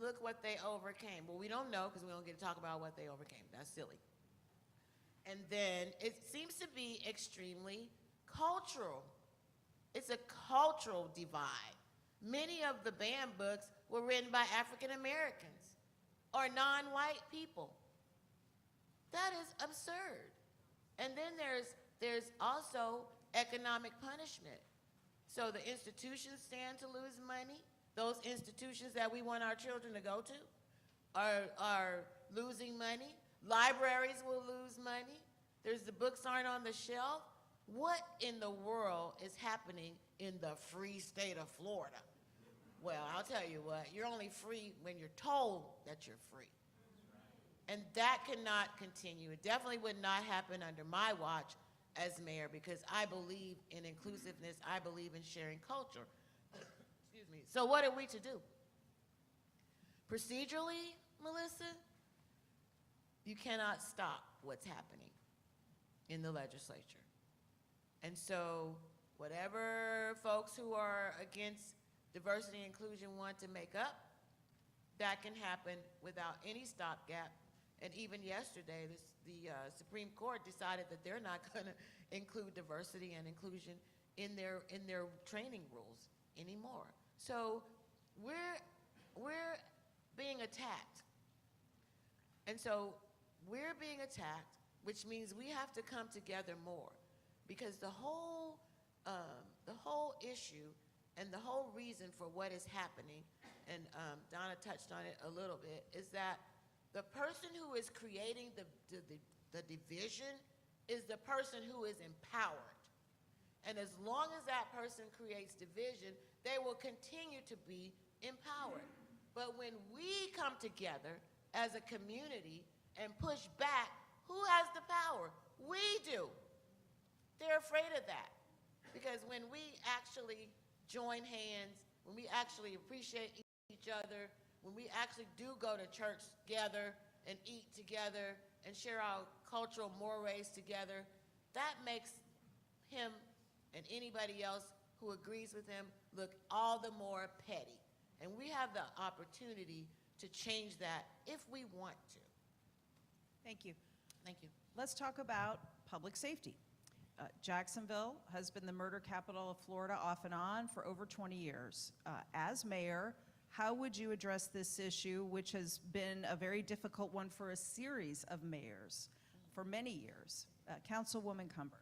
look what they overcame? Well, we don't know because we don't get to talk about what they overcame. That's silly. And then it seems to be extremely cultural. It's a cultural divide. Many of the banned books were written by African Americans or non-white people. That is absurd. And then there's also economic punishment. So the institutions stand to lose money. Those institutions that we want our children to go to are losing money. Libraries will lose money. The books aren't on the shelf. What in the world is happening in the free state of Florida? Well, I'll tell you what, you're only free when you're told that you're free. And that cannot continue. It definitely would not happen under my watch as mayor, because I believe in inclusiveness. I believe in sharing culture. Excuse me. So what are we to do? Procedurally, Melissa, you cannot stop what's happening in the legislature. And so whatever folks who are against diversity and inclusion want to make up, that can happen without any stopgap. And even yesterday, the Supreme Court decided that they're not going to include diversity and inclusion in their training rules anymore. So we're being attacked. And so we're being attacked, which means we have to come together more, because the whole issue and the whole reason for what is happening, and Donna touched on it a little bit, is that The person who is creating the division is the person who is empowered. And as long as that person creates division, they will continue to be empowered. But when we come together as a community and push back, who has the power? We do. They're afraid of that. Because when we actually join hands, when we actually appreciate each other, when we actually do go to church together and eat together and share our cultural mores together, that makes him and anybody else who agrees with him look all the more petty. And we have the opportunity to change that if we want to. Thank you. Thank you. Let's talk about public safety. Jacksonville has been the murder capital of Florida off and on for over 20 years. As mayor, how would you address this issue, which has been a very difficult one for a series of mayors for many years? Councilwoman Cumber.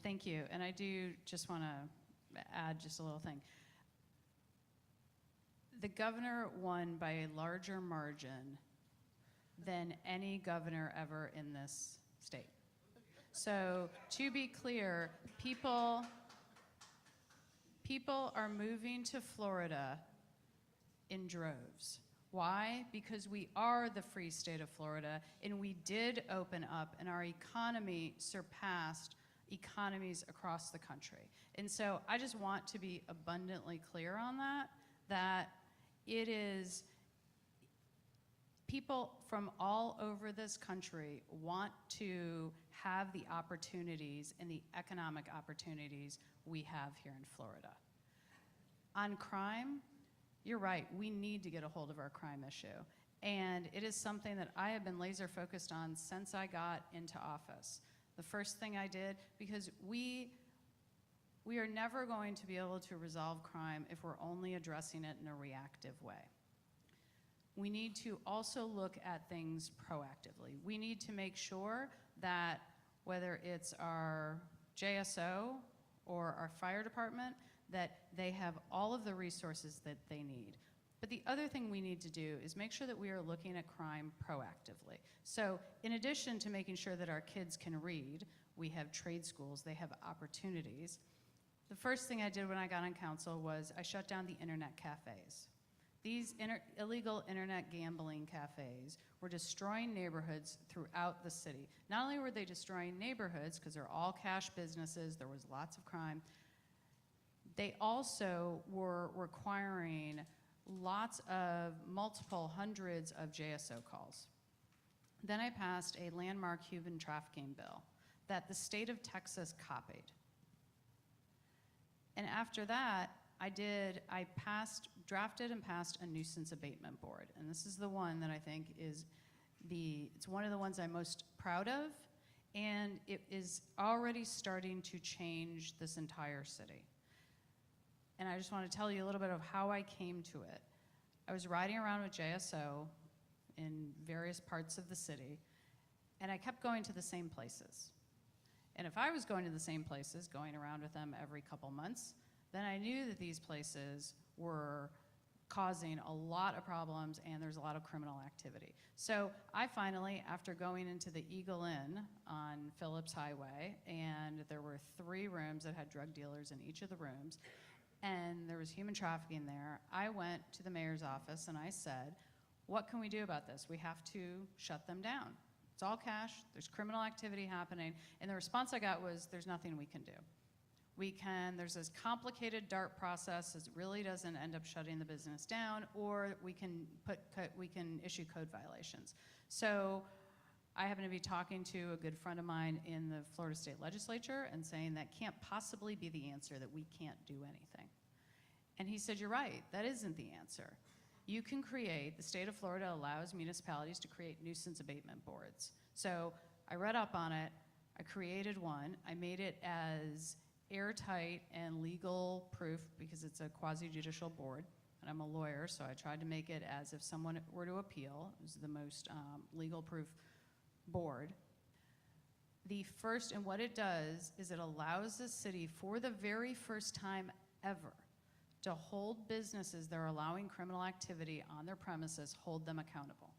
Thank you, and I do just want to add just a little thing. The governor won by a larger margin than any governor ever in this state. So to be clear, people are moving to Florida in droves. Why? Because we are the free state of Florida, and we did open up, and our economy surpassed economies across the country. And so I just want to be abundantly clear on that it is people from all over this country want to have the opportunities and the economic opportunities we have here in Florida. On crime, you're right, we need to get a hold of our crime issue. And it is something that I have been laser focused on since I got into office. The first thing I did, because we are never going to be able to resolve crime if we're only addressing it in a reactive way. We need to also look at things proactively. We need to make sure that whether it's our JSO or our fire department, that they have all of the resources that they need. But the other thing we need to do is make sure that we are looking at crime proactively. So in addition to making sure that our kids can read, we have trade schools, they have opportunities. The first thing I did when I got on council was I shut down the internet cafes. These illegal internet gambling cafes were destroying neighborhoods throughout the city. Not only were they destroying neighborhoods, because they're all cash businesses, there was lots of crime, they also were requiring lots of multiple hundreds of JSO calls. Then I passed a landmark human trafficking bill that the state of Texas copied. And after that, I drafted and passed a nuisance abatement board. And this is the one that I think is it's one of the ones I'm most proud of, and it is already starting to change this entire city. And I just want to tell you a little bit of how I came to it. I was riding around with JSO in various parts of the city, and I kept going to the same places. And if I was going to the same places, going around with them every couple months, then I knew that these places were causing a lot of problems and there's a lot of criminal activity. So I finally, after going into the Eagle Inn on Phillips Highway, and there were 3 rooms that had drug dealers in each of the rooms, and there was human trafficking there, I went to the mayor's office and I said, what can we do about this? We have to shut them down. It's all cash, there's criminal activity happening, and the response I got was, there's nothing we can do. There's this complicated DART process that really doesn't end up shutting the business down, or we can issue code violations. So I happen to be talking to a good friend of mine in the Florida State Legislature and saying that can't possibly be the answer, that we can't do anything. And he said, you're right, that isn't the answer. You can the state of Florida allows municipalities to create nuisance abatement boards. So I read up on it, I created one, I made it as airtight and legal proof because it's a quasi-judicial board, and I'm a lawyer, so I tried to make it as if someone were to appeal. It was the most legal proof board. And what it does is it allows the city, for the very first time ever, to hold businesses that are allowing criminal activity on their premises, hold them accountable.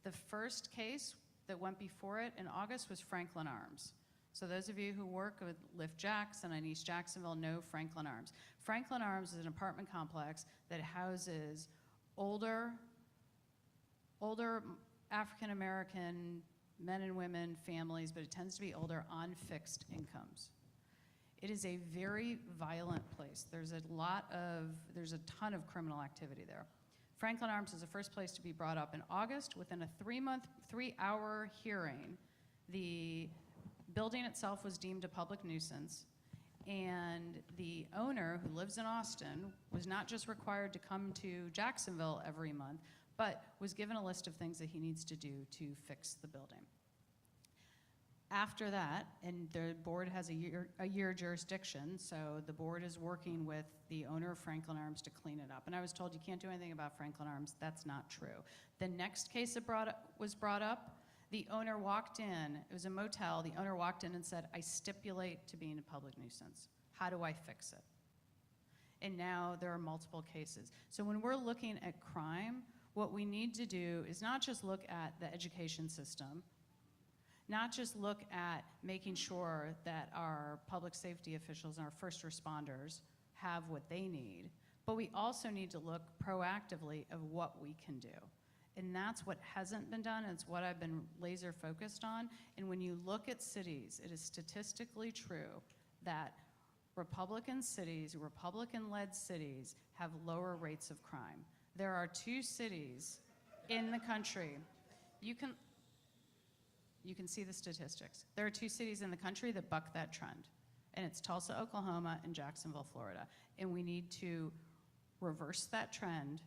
The first case that went before it in August was Franklin Arms. So those of you who work with Lift Jackson in East Jacksonville know Franklin Arms. Franklin Arms is an apartment complex that houses older African American men and women, families, but it tends to be older on fixed incomes. It is a very violent place. There's a ton of criminal activity there. Franklin Arms is the first place to be brought up in August. Within a 3-hour hearing, the building itself was deemed a public nuisance, and the owner, who lives in Austin, was not just required to come to Jacksonville every month, but was given a list of things that he needs to do to fix the building. After that, and the board has a year jurisdiction, so the board is working with the owner of Franklin Arms to clean it up. And I was told you can't do anything about Franklin Arms. That's not true. The next case that was brought up, the owner walked in, it was a motel, the owner walked in and said, I stipulate to being a public nuisance. How do I fix it? And now there are multiple cases. So when we're looking at crime, what we need to do is not just look at the education system, not just look at making sure that our public safety officials and our first responders have what they need, but we also need to look proactively at what we can do. And that's what hasn't been done, and it's what I've been laser focused on. And when you look at cities, it is statistically true that Republican cities, Republican-led cities, have lower rates of crime. There are 2 cities in the country. You can see the statistics. There are 2 cities in the country that buck that trend, and it's Tulsa, Oklahoma, and Jacksonville, Florida. And we need to reverse that trend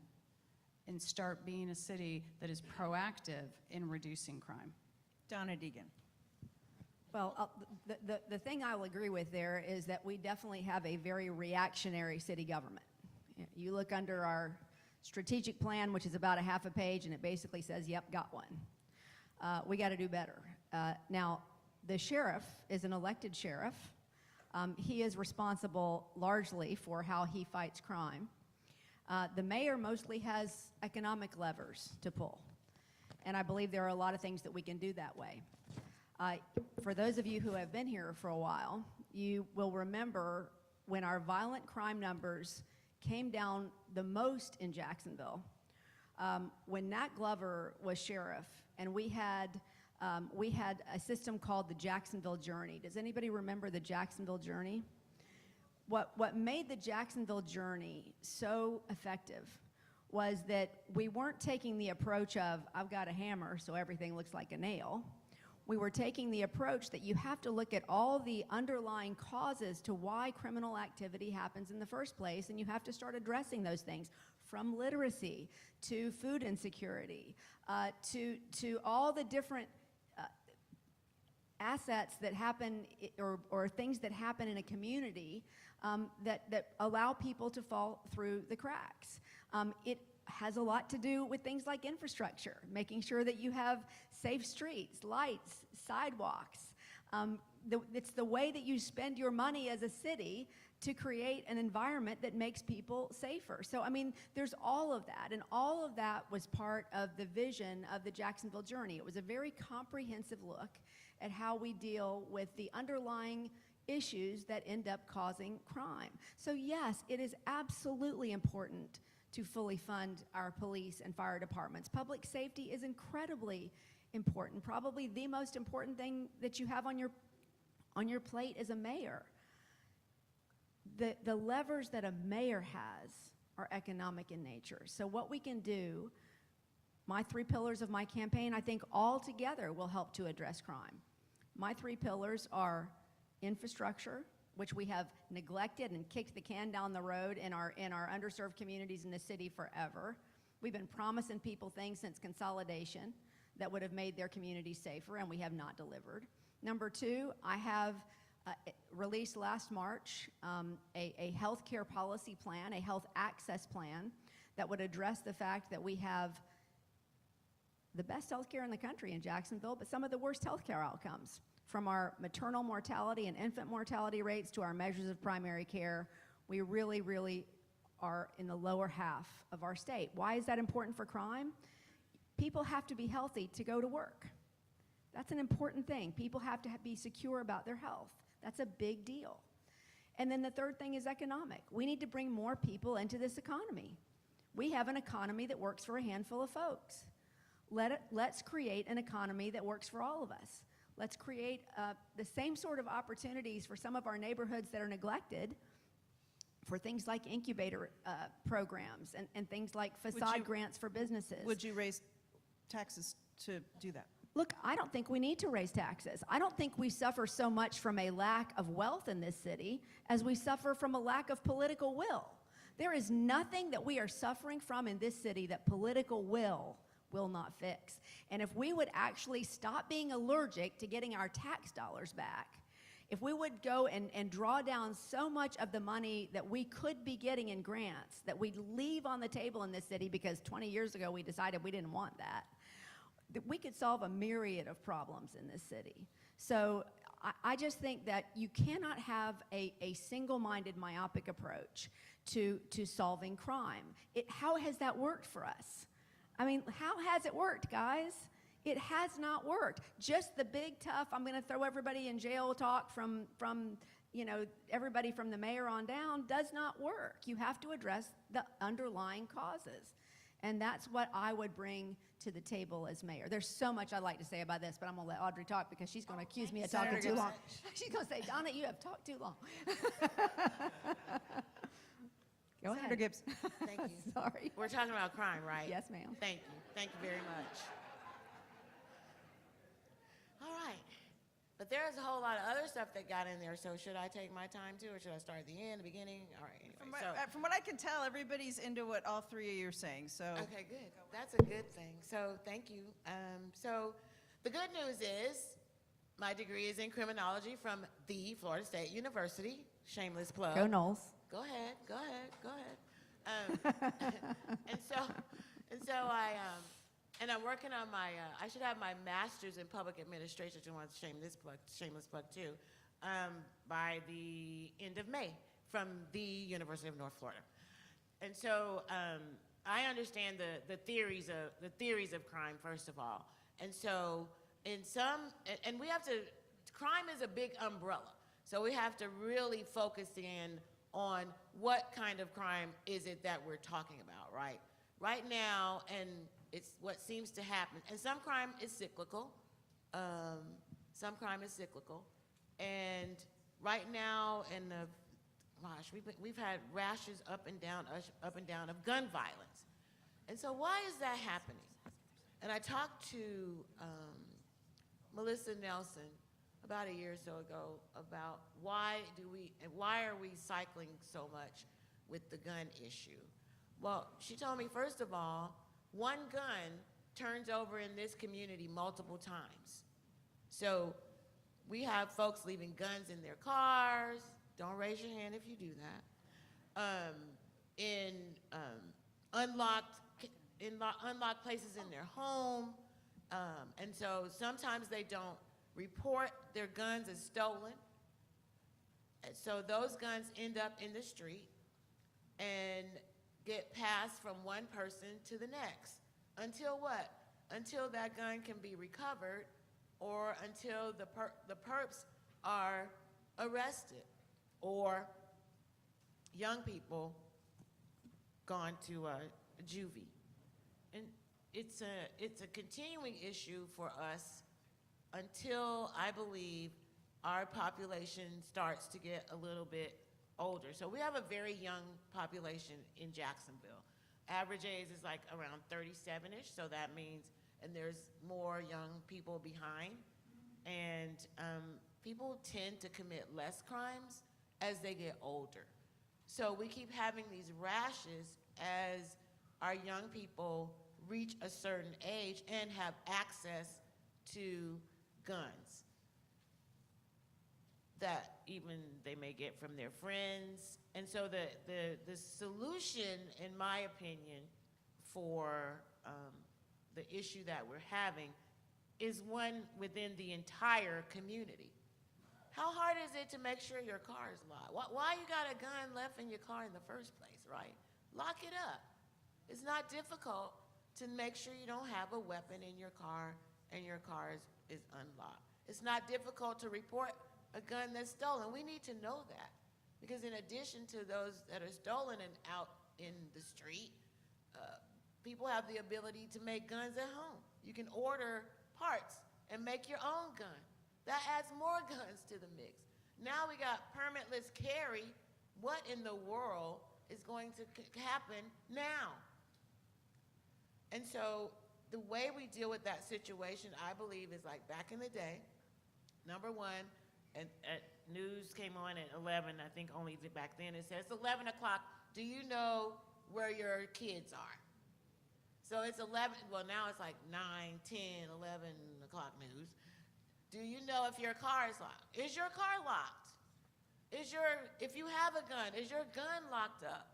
and start being a city that is proactive in reducing crime. Donna Deegan. Well, the thing I will agree with there is that we definitely have a very reactionary city government. You look under our strategic plan, which is about a half a page, and it basically says, yep, got one. We got to do better. Now, the sheriff is an elected sheriff. He is responsible largely for how he fights crime. The mayor mostly has economic levers to pull, and I believe there are a lot of things that we can do that way. For those of you who have been here for a while, you will remember when our violent crime numbers came down the most in Jacksonville, when Nat Glover was sheriff, and we had a system called the Jacksonville Journey. Does anybody remember the Jacksonville Journey? What made the Jacksonville Journey so effective was that we weren't taking the approach of, I've got a hammer so everything looks like a nail. We were taking the approach that you have to look at all the underlying causes to why criminal activity happens in the first place, and you have to start addressing those things, from literacy to food insecurity, to all the different assets that happen or things that happen in a community that allow people to fall through the cracks. It has a lot to do with things like infrastructure, making sure that you have safe streets, lights, sidewalks. It's the way that you spend your money as a city to create an environment that makes people safer. So, I mean, there's all of that, and all of that was part of the vision of the Jacksonville Journey. It was a very comprehensive look at how we deal with the underlying issues that end up causing crime. So yes, it is absolutely important to fully fund our police and fire departments. Public safety is incredibly important, probably the most important thing that you have on your plate as a mayor. The levers that a mayor has are economic in nature. So what we can do, my 3 pillars of my campaign, I think all together will help to address crime. My 3 pillars are infrastructure, which we have neglected and kicked the can down the road in our underserved communities in the city forever. We've been promising people things since consolidation that would have made their communities safer, and we have not delivered. Number 2, I have released last March a healthcare policy plan, a health access plan that would address the fact that we have the best healthcare in the country in Jacksonville, but some of the worst healthcare outcomes, from our maternal mortality and infant mortality rates to our measures of primary care. We really, really are in the lower half of our state. Why is that important for crime? People have to be healthy to go to work. That's an important thing. People have to be secure about their health. That's a big deal. And then the third thing is economic. We need to bring more people into this economy. We have an economy that works for a handful of folks. Let's create an economy that works for all of us. Let's create the same sort of opportunities for some of our neighborhoods that are neglected for things like incubator programs and things like facade grants for businesses. Would you raise taxes to do that? Look, I don't think we need to raise taxes. I don't think we suffer so much from a lack of wealth in this city as we suffer from a lack of political will. There is nothing that we are suffering from in this city that political will not fix. And if we would actually stop being allergic to getting our tax dollars back, if we would go and draw down so much of the money that we could be getting in grants that we'd leave on the table in this city because 20 years ago we decided we didn't want that we could solve a myriad of problems in this city. So I just think that you cannot have a single-minded, myopic approach to solving crime. How has that worked for us? I mean, how has it worked, guys? It has not worked. Just the big, tough, I'm going to throw everybody in jail talk from everybody from the mayor on down does not work. You have to address the underlying causes. And that's what I would bring to the table as mayor. There's so much I'd like to say about this, but I'm going to let Audrey talk because she's going to accuse me of talking too long. She's going to say, Donna, you have talked too long. Go ahead. Senator Gibson. Thank you. Sorry. We're talking about crime, right? Yes, ma'am. Thank you. Thank you very much. All right. But there's a whole lot of other stuff that got in there, so should I take my time too, or should I start at the end, the beginning? All right, anyway. From what I can tell, everybody's into what all three of you are saying, so. Okay, good. That's a good thing. So thank you. So the good news is my degree is in criminology from the Florida State University. Shameless plug. Go Knowles. Go ahead. Go ahead. And I'm working on my. I should have my master's in public administration. I want to shameless plug too, by the end of May from the University of North Florida. And so I understand the theories of crime first of all. And so and we have to. Crime is a big umbrella, so we have to really focus in on what kind of crime is it that we're talking about, right? Right now, and it's what seems to happen. And some crime is cyclical. And right now, we've had rashes up and down of gun violence. And so why is that happening? And I talked to Melissa Nelson about a year or so ago about why are we cycling so much with the gun issue? Well, she told me, first of all, one gun turns over in this community multiple times. So we have folks leaving guns in their cars. Don't raise your hand if you do that. In unlocked places in their home. And so sometimes they don't report their guns as stolen. And so those guns end up in the street and get passed from one person to the next. Until what? Until that gun can be recovered or until the perps are arrested or young people gone to a juvie. And it's a continuing issue for us until I believe our population starts to get a little bit older. So we have a very young population in Jacksonville. Average age is like around 37-ish, so that means, and there's more young people behind. And people tend to commit less crimes as they get older. So we keep having these rashes as our young people reach a certain age and have access to guns that even they may get from their friends. And so the solution, in my opinion, for the issue that we're having is one within the entire community. How hard is it to make sure your car is locked? Why you got a gun left in your car in the first place, right? Lock it up. It's not difficult to make sure you don't have a weapon in your car and your car is unlocked. It's not difficult to report a gun that's stolen. We need to know that, because in addition to those that are stolen and out in the street, people have the ability to make guns at home. You can order parts and make your own gun. That adds more guns to the mix. Now we got permitless carry. What in the world is going to happen now? And so the way we deal with that situation, I believe, is like back in the day. Number one, and news came on at 11, I think only back then. It says 11 o'clock. Do you know where your kids are? So it's 11, well now it's like 9, 10, 11 o'clock news. Do you know if your car is locked? Is your car locked? If you have a gun, is your gun locked up?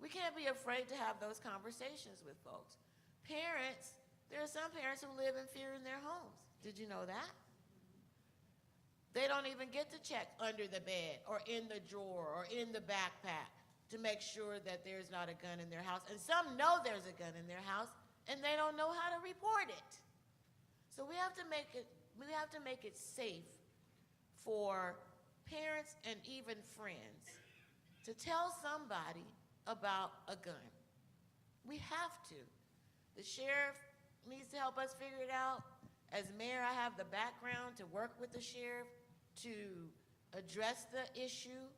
We can't be afraid to have those conversations with folks. Parents, there are some parents who live in fear in their homes. Did you know that? They don't even get to check under the bed or in the drawer or in the backpack to make sure that there's not a gun in their house. And some know there's a gun in their house and they don't know how to report it. So we have to make it safe for parents and even friends to tell somebody about a gun. We have to. The sheriff needs to help us figure it out. As mayor, I have the background to work with the sheriff to address the issue,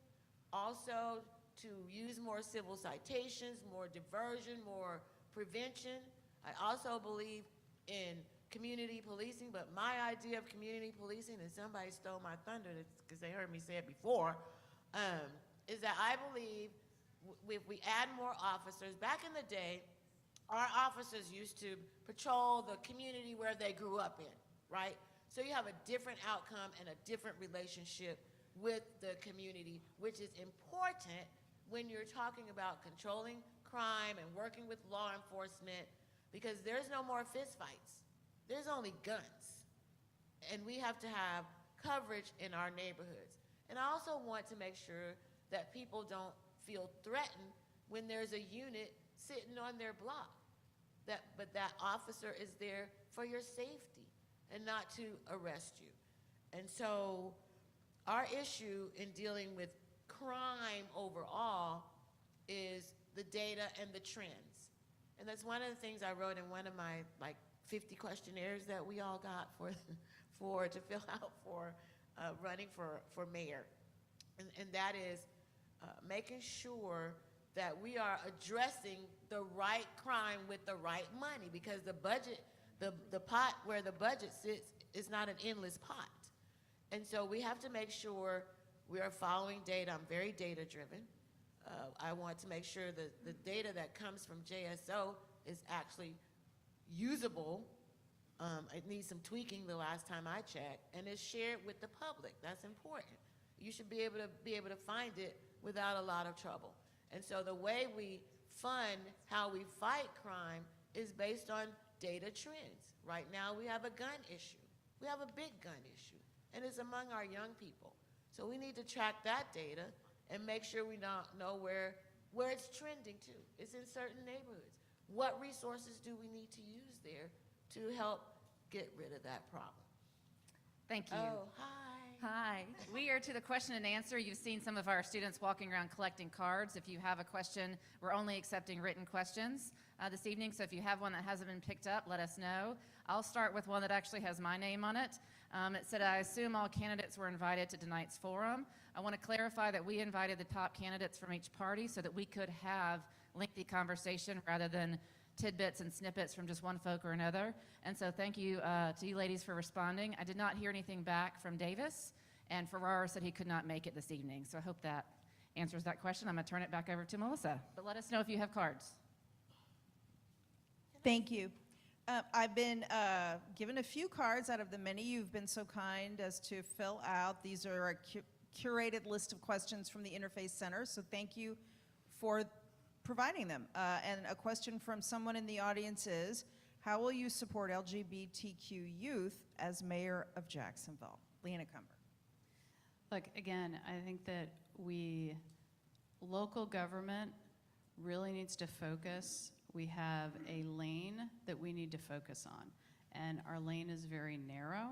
also to use more civil citations, more diversion, more prevention. I also believe in community policing, but my idea of community policing, and somebody stole my thunder because they heard me say it before, is that I believe if we add more officers, back in the day, our officers used to patrol the community where they grew up in, right? So you have a different outcome and a different relationship with the community, which is important when you're talking about controlling crime and working with law enforcement, because there's no more fist fights. There's only guns. And we have to have coverage in our neighborhoods. And I also want to make sure that people don't feel threatened when there's a unit sitting on their block. But that officer is there for your safety and not to arrest you. And so our issue in dealing with crime overall is the data and the trends. And that's one of the things I wrote in one of my 50 questionnaires that we all got to fill out for running for mayor. And that is making sure that we are addressing the right crime with the right money, because the budget, the pot where the budget sits is not an endless pot. And so we have to make sure we are following data. I'm very data driven. I want to make sure that the data that comes from JSO is actually usable. It needs some tweaking the last time I checked, and is shared with the public. That's important. You should be able to find it without a lot of trouble. And so the way we fund how we fight crime is based on data trends. Right now we have a gun issue. We have a big gun issue, and it's among our young people. So we need to track that data and make sure we know where it's trending to. It's in certain neighborhoods. What resources do we need to use there to help get rid of that problem? Thank you. Oh, hi. Hi. We are to the question and answer. You've seen some of our students walking around collecting cards. If you have a question, we're only accepting written questions this evening, so if you have one that hasn't been picked up, let us know. I'll start with one that actually has my name on it. It said, I assume all candidates were invited to tonight's forum. I want to clarify that we invited the top candidates from each party so that we could have lengthy conversation rather than tidbits and snippets from just one folk or another. And so thank you to you ladies for responding. I did not hear anything back from Davis, and Ferrara said he could not make it this evening. So I hope that answers that question. I'm going to turn it back over to Melissa. But let us know if you have cards. Thank you. I've been given a few cards out of the many you've been so kind as to fill out. These are a curated list of questions from the Interfaith Center, so thank you for providing them. And a question from someone in the audience is, how will you support LGBTQ youth as mayor of Jacksonville? Leanna Cumber. Look, again, I think that local government really needs to focus we have a lane that we need to focus on. And our lane is very narrow.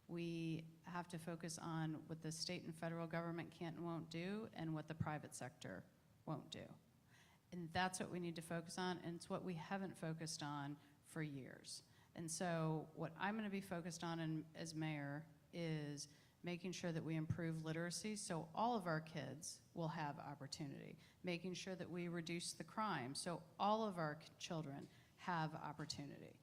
We have to focus on what the state and federal government can't and won't do and what the private sector won't do. And that's what we need to focus on, and it's what we haven't focused on for years. And so what I'm going to be focused on as mayor is making sure that we improve literacy so all of our kids will have opportunity, making sure that we reduce the crime so all of our children have opportunity,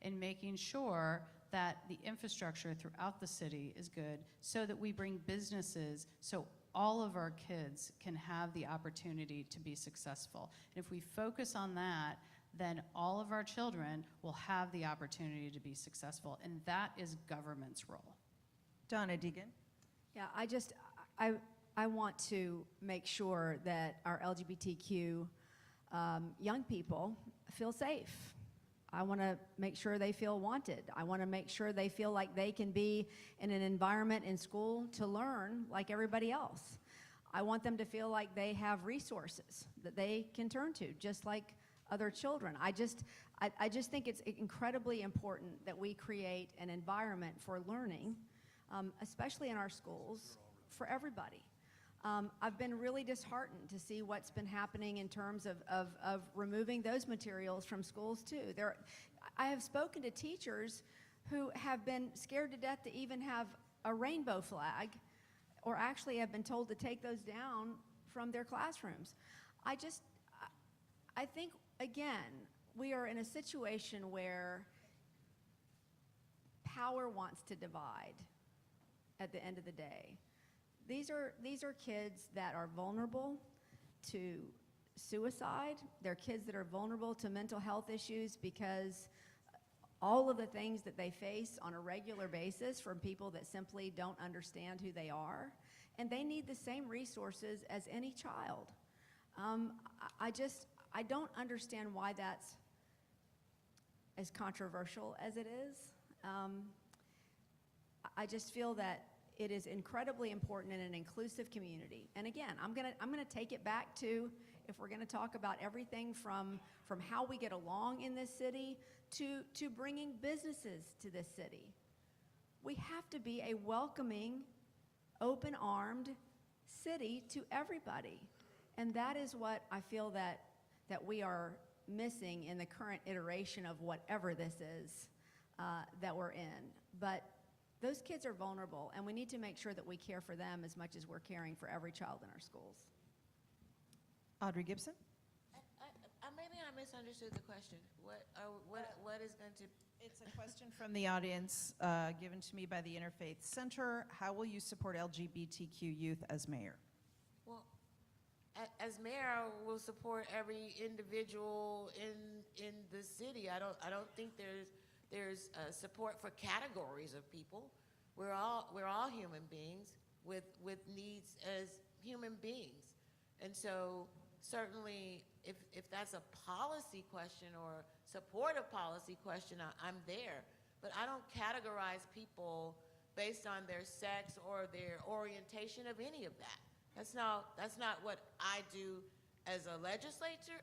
and making sure that the infrastructure throughout the city is good so that we bring businesses so all of our kids can have the opportunity to be successful. And if we focus on that, then all of our children will have the opportunity to be successful, and that is government's role. Donna, Deegan. Yeah, I want to make sure that our LGBTQ young people feel safe. I want to make sure they feel wanted. I want to make sure they feel like they can be in an environment in school to learn like everybody else. I want them to feel like they have resources that they can turn to, just like other children. I just think it's incredibly important that we create an environment for learning, especially in our schools, for everybody. I've been really disheartened to see what's been happening in terms of removing those materials from schools too. I have spoken to teachers who have been scared to death to even have a rainbow flag, or actually have been told to take those down from their classrooms. I think, again, we are in a situation where power wants to divide at the end of the day. These are kids that are vulnerable to suicide. They're kids that are vulnerable to mental health issues because all of the things that they face on a regular basis from people that simply don't understand who they are. And they need the same resources as any child. I don't understand why that's as controversial as it is. I just feel that it is incredibly important in an inclusive community. And again, I'm gonna take it back to, if we're gonna talk about everything from how we get along in this city to bringing businesses to this city. We have to be a welcoming, open-armed city to everybody. And that is what I feel that we are missing in the current iteration of whatever this is that we're in. But those kids are vulnerable, and we need to make sure that we care for them as much as we're caring for every child in our schools. Audrey Gibson. Maybe I misunderstood the question. What is going to? It's a question from the audience given to me by the Interfaith Center. How will you support LGBTQ youth as mayor? Well, as mayor, I will support every individual in the city. I don't think there's support for categories of people. We're all human beings with needs as human beings, and so certainly if that's a policy question or supportive policy question, I'm there. But I don't categorize people based on their sex or their orientation of any of that. That's not what I do as a legislator,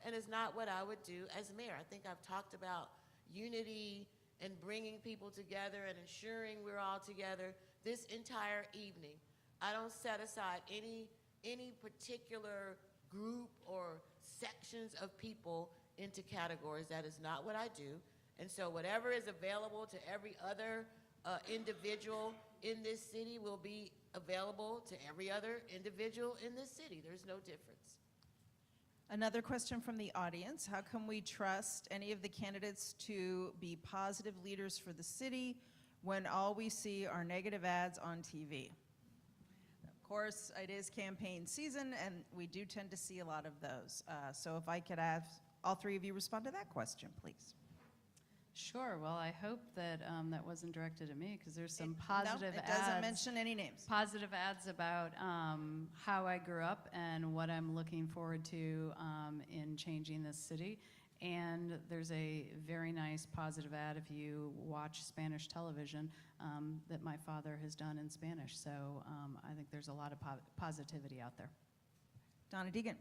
and is not what I would do as mayor. I think I've talked about unity and bringing people together and ensuring we're all together this entire evening. I don't set aside any particular group or sections of people into categories. That is not what I do. And so whatever is available to every other individual in this city will be available to every other individual in this city. There's no difference. Another question from the audience. How can we trust any of the candidates to be positive leaders for the city when all we see are negative ads on TV? Of course, it is campaign season, and we do tend to see a lot of those. So if I could have all three of you respond to that question, please. Sure. Well, I hope that that wasn't directed at me, because there's some positive it ads. doesn't mention any names. Positive ads about how I grew up and what I'm looking forward to in changing this city. And there's a very nice positive ad, if you watch Spanish television, that my father has done in Spanish. So I think there's a lot of positivity out there. Donna Deegan.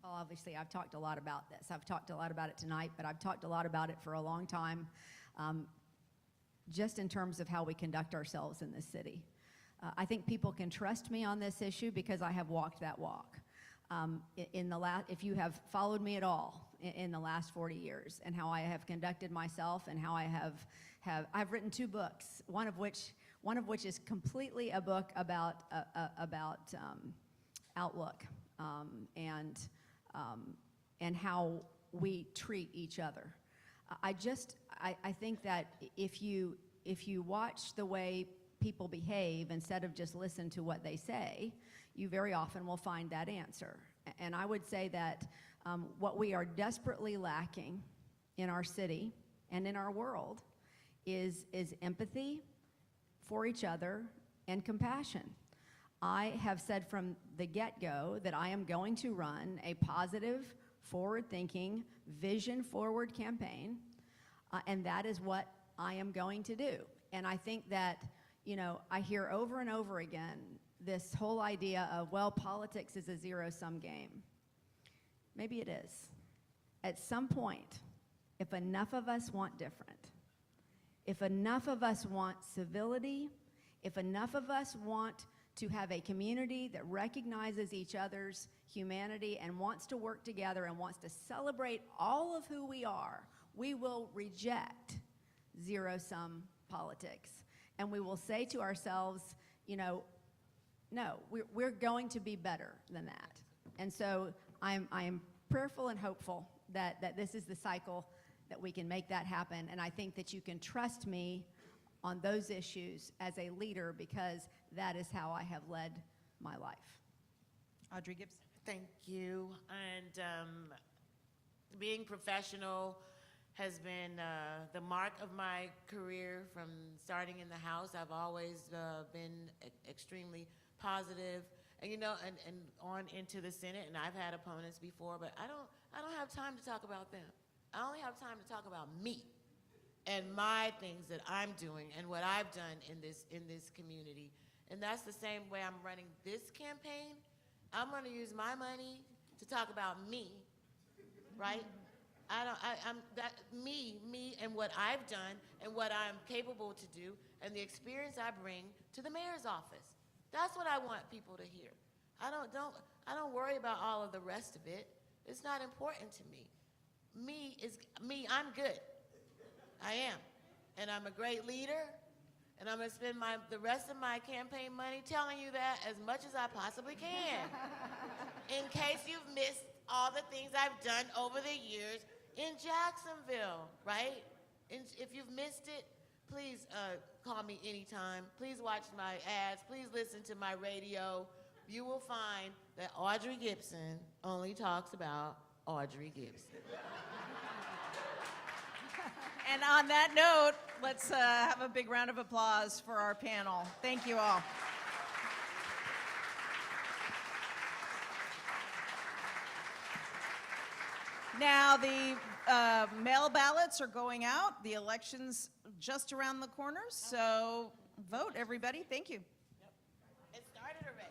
Well, obviously, I've talked a lot about this. I've talked a lot about it tonight, but I've talked a lot about it for a long time, just in terms of how we conduct ourselves in this city. I think people can trust me on this issue because I have walked that walk. If you have followed me at all in the last 40 years and how I have conducted myself and how I I've written 2 books, one of which is completely a book about outlook and how we treat each other. I think that if you watch the way people behave instead of just listen to what they say, you very often will find that answer. And I would say that what we are desperately lacking in our city and in our world is empathy for each other and compassion. I have said from the get-go that I am going to run a positive, forward-thinking, vision-forward campaign, and that is what I am going to do. And I think that, I hear over and over again this whole idea of, well, politics is a zero-sum game. Maybe it is. At some point, if enough of us want different, if enough of us want civility, if enough of us want to have a community that recognizes each other's humanity and wants to work together and wants to celebrate all of who we are, we will reject zero-sum politics. And we will say to ourselves, no, we're going to be better than that. And so I am prayerful and hopeful that this is the cycle that we can make that happen. And I think that you can trust me on those issues as a leader because that is how I have led my life. Audrey Gibson. Thank you. And being professional has been the mark of my career from starting in the House. I've always been extremely positive, and and on into the Senate. And I've had opponents before, but I don't have time to talk about them. I only have time to talk about me and my things that I'm doing and what I've done in this community. And that's the same way I'm running this campaign. I'm going to use my money to talk about me, right? Me and what I've done and what I'm capable to do and the experience I bring to the mayor's office. That's what I want people to hear. I don't worry about all of the rest of it. It's not important to me. Me is me. I'm good. I am, and I'm a great leader. And I'm going to spend the rest of my campaign money telling you that as much as I possibly can. In case you've missed all the things I've done over the years in Jacksonville, right? And if you've missed it, please call me anytime. Please watch my ads. Please listen to my radio. You will find that Audrey Gibson only talks about Audrey Gibson. And on that note, let's have a big round of applause for our panel. Thank you all. Now, the mail ballots are going out. The election's just around the corner, so vote, everybody. Thank you. It started already.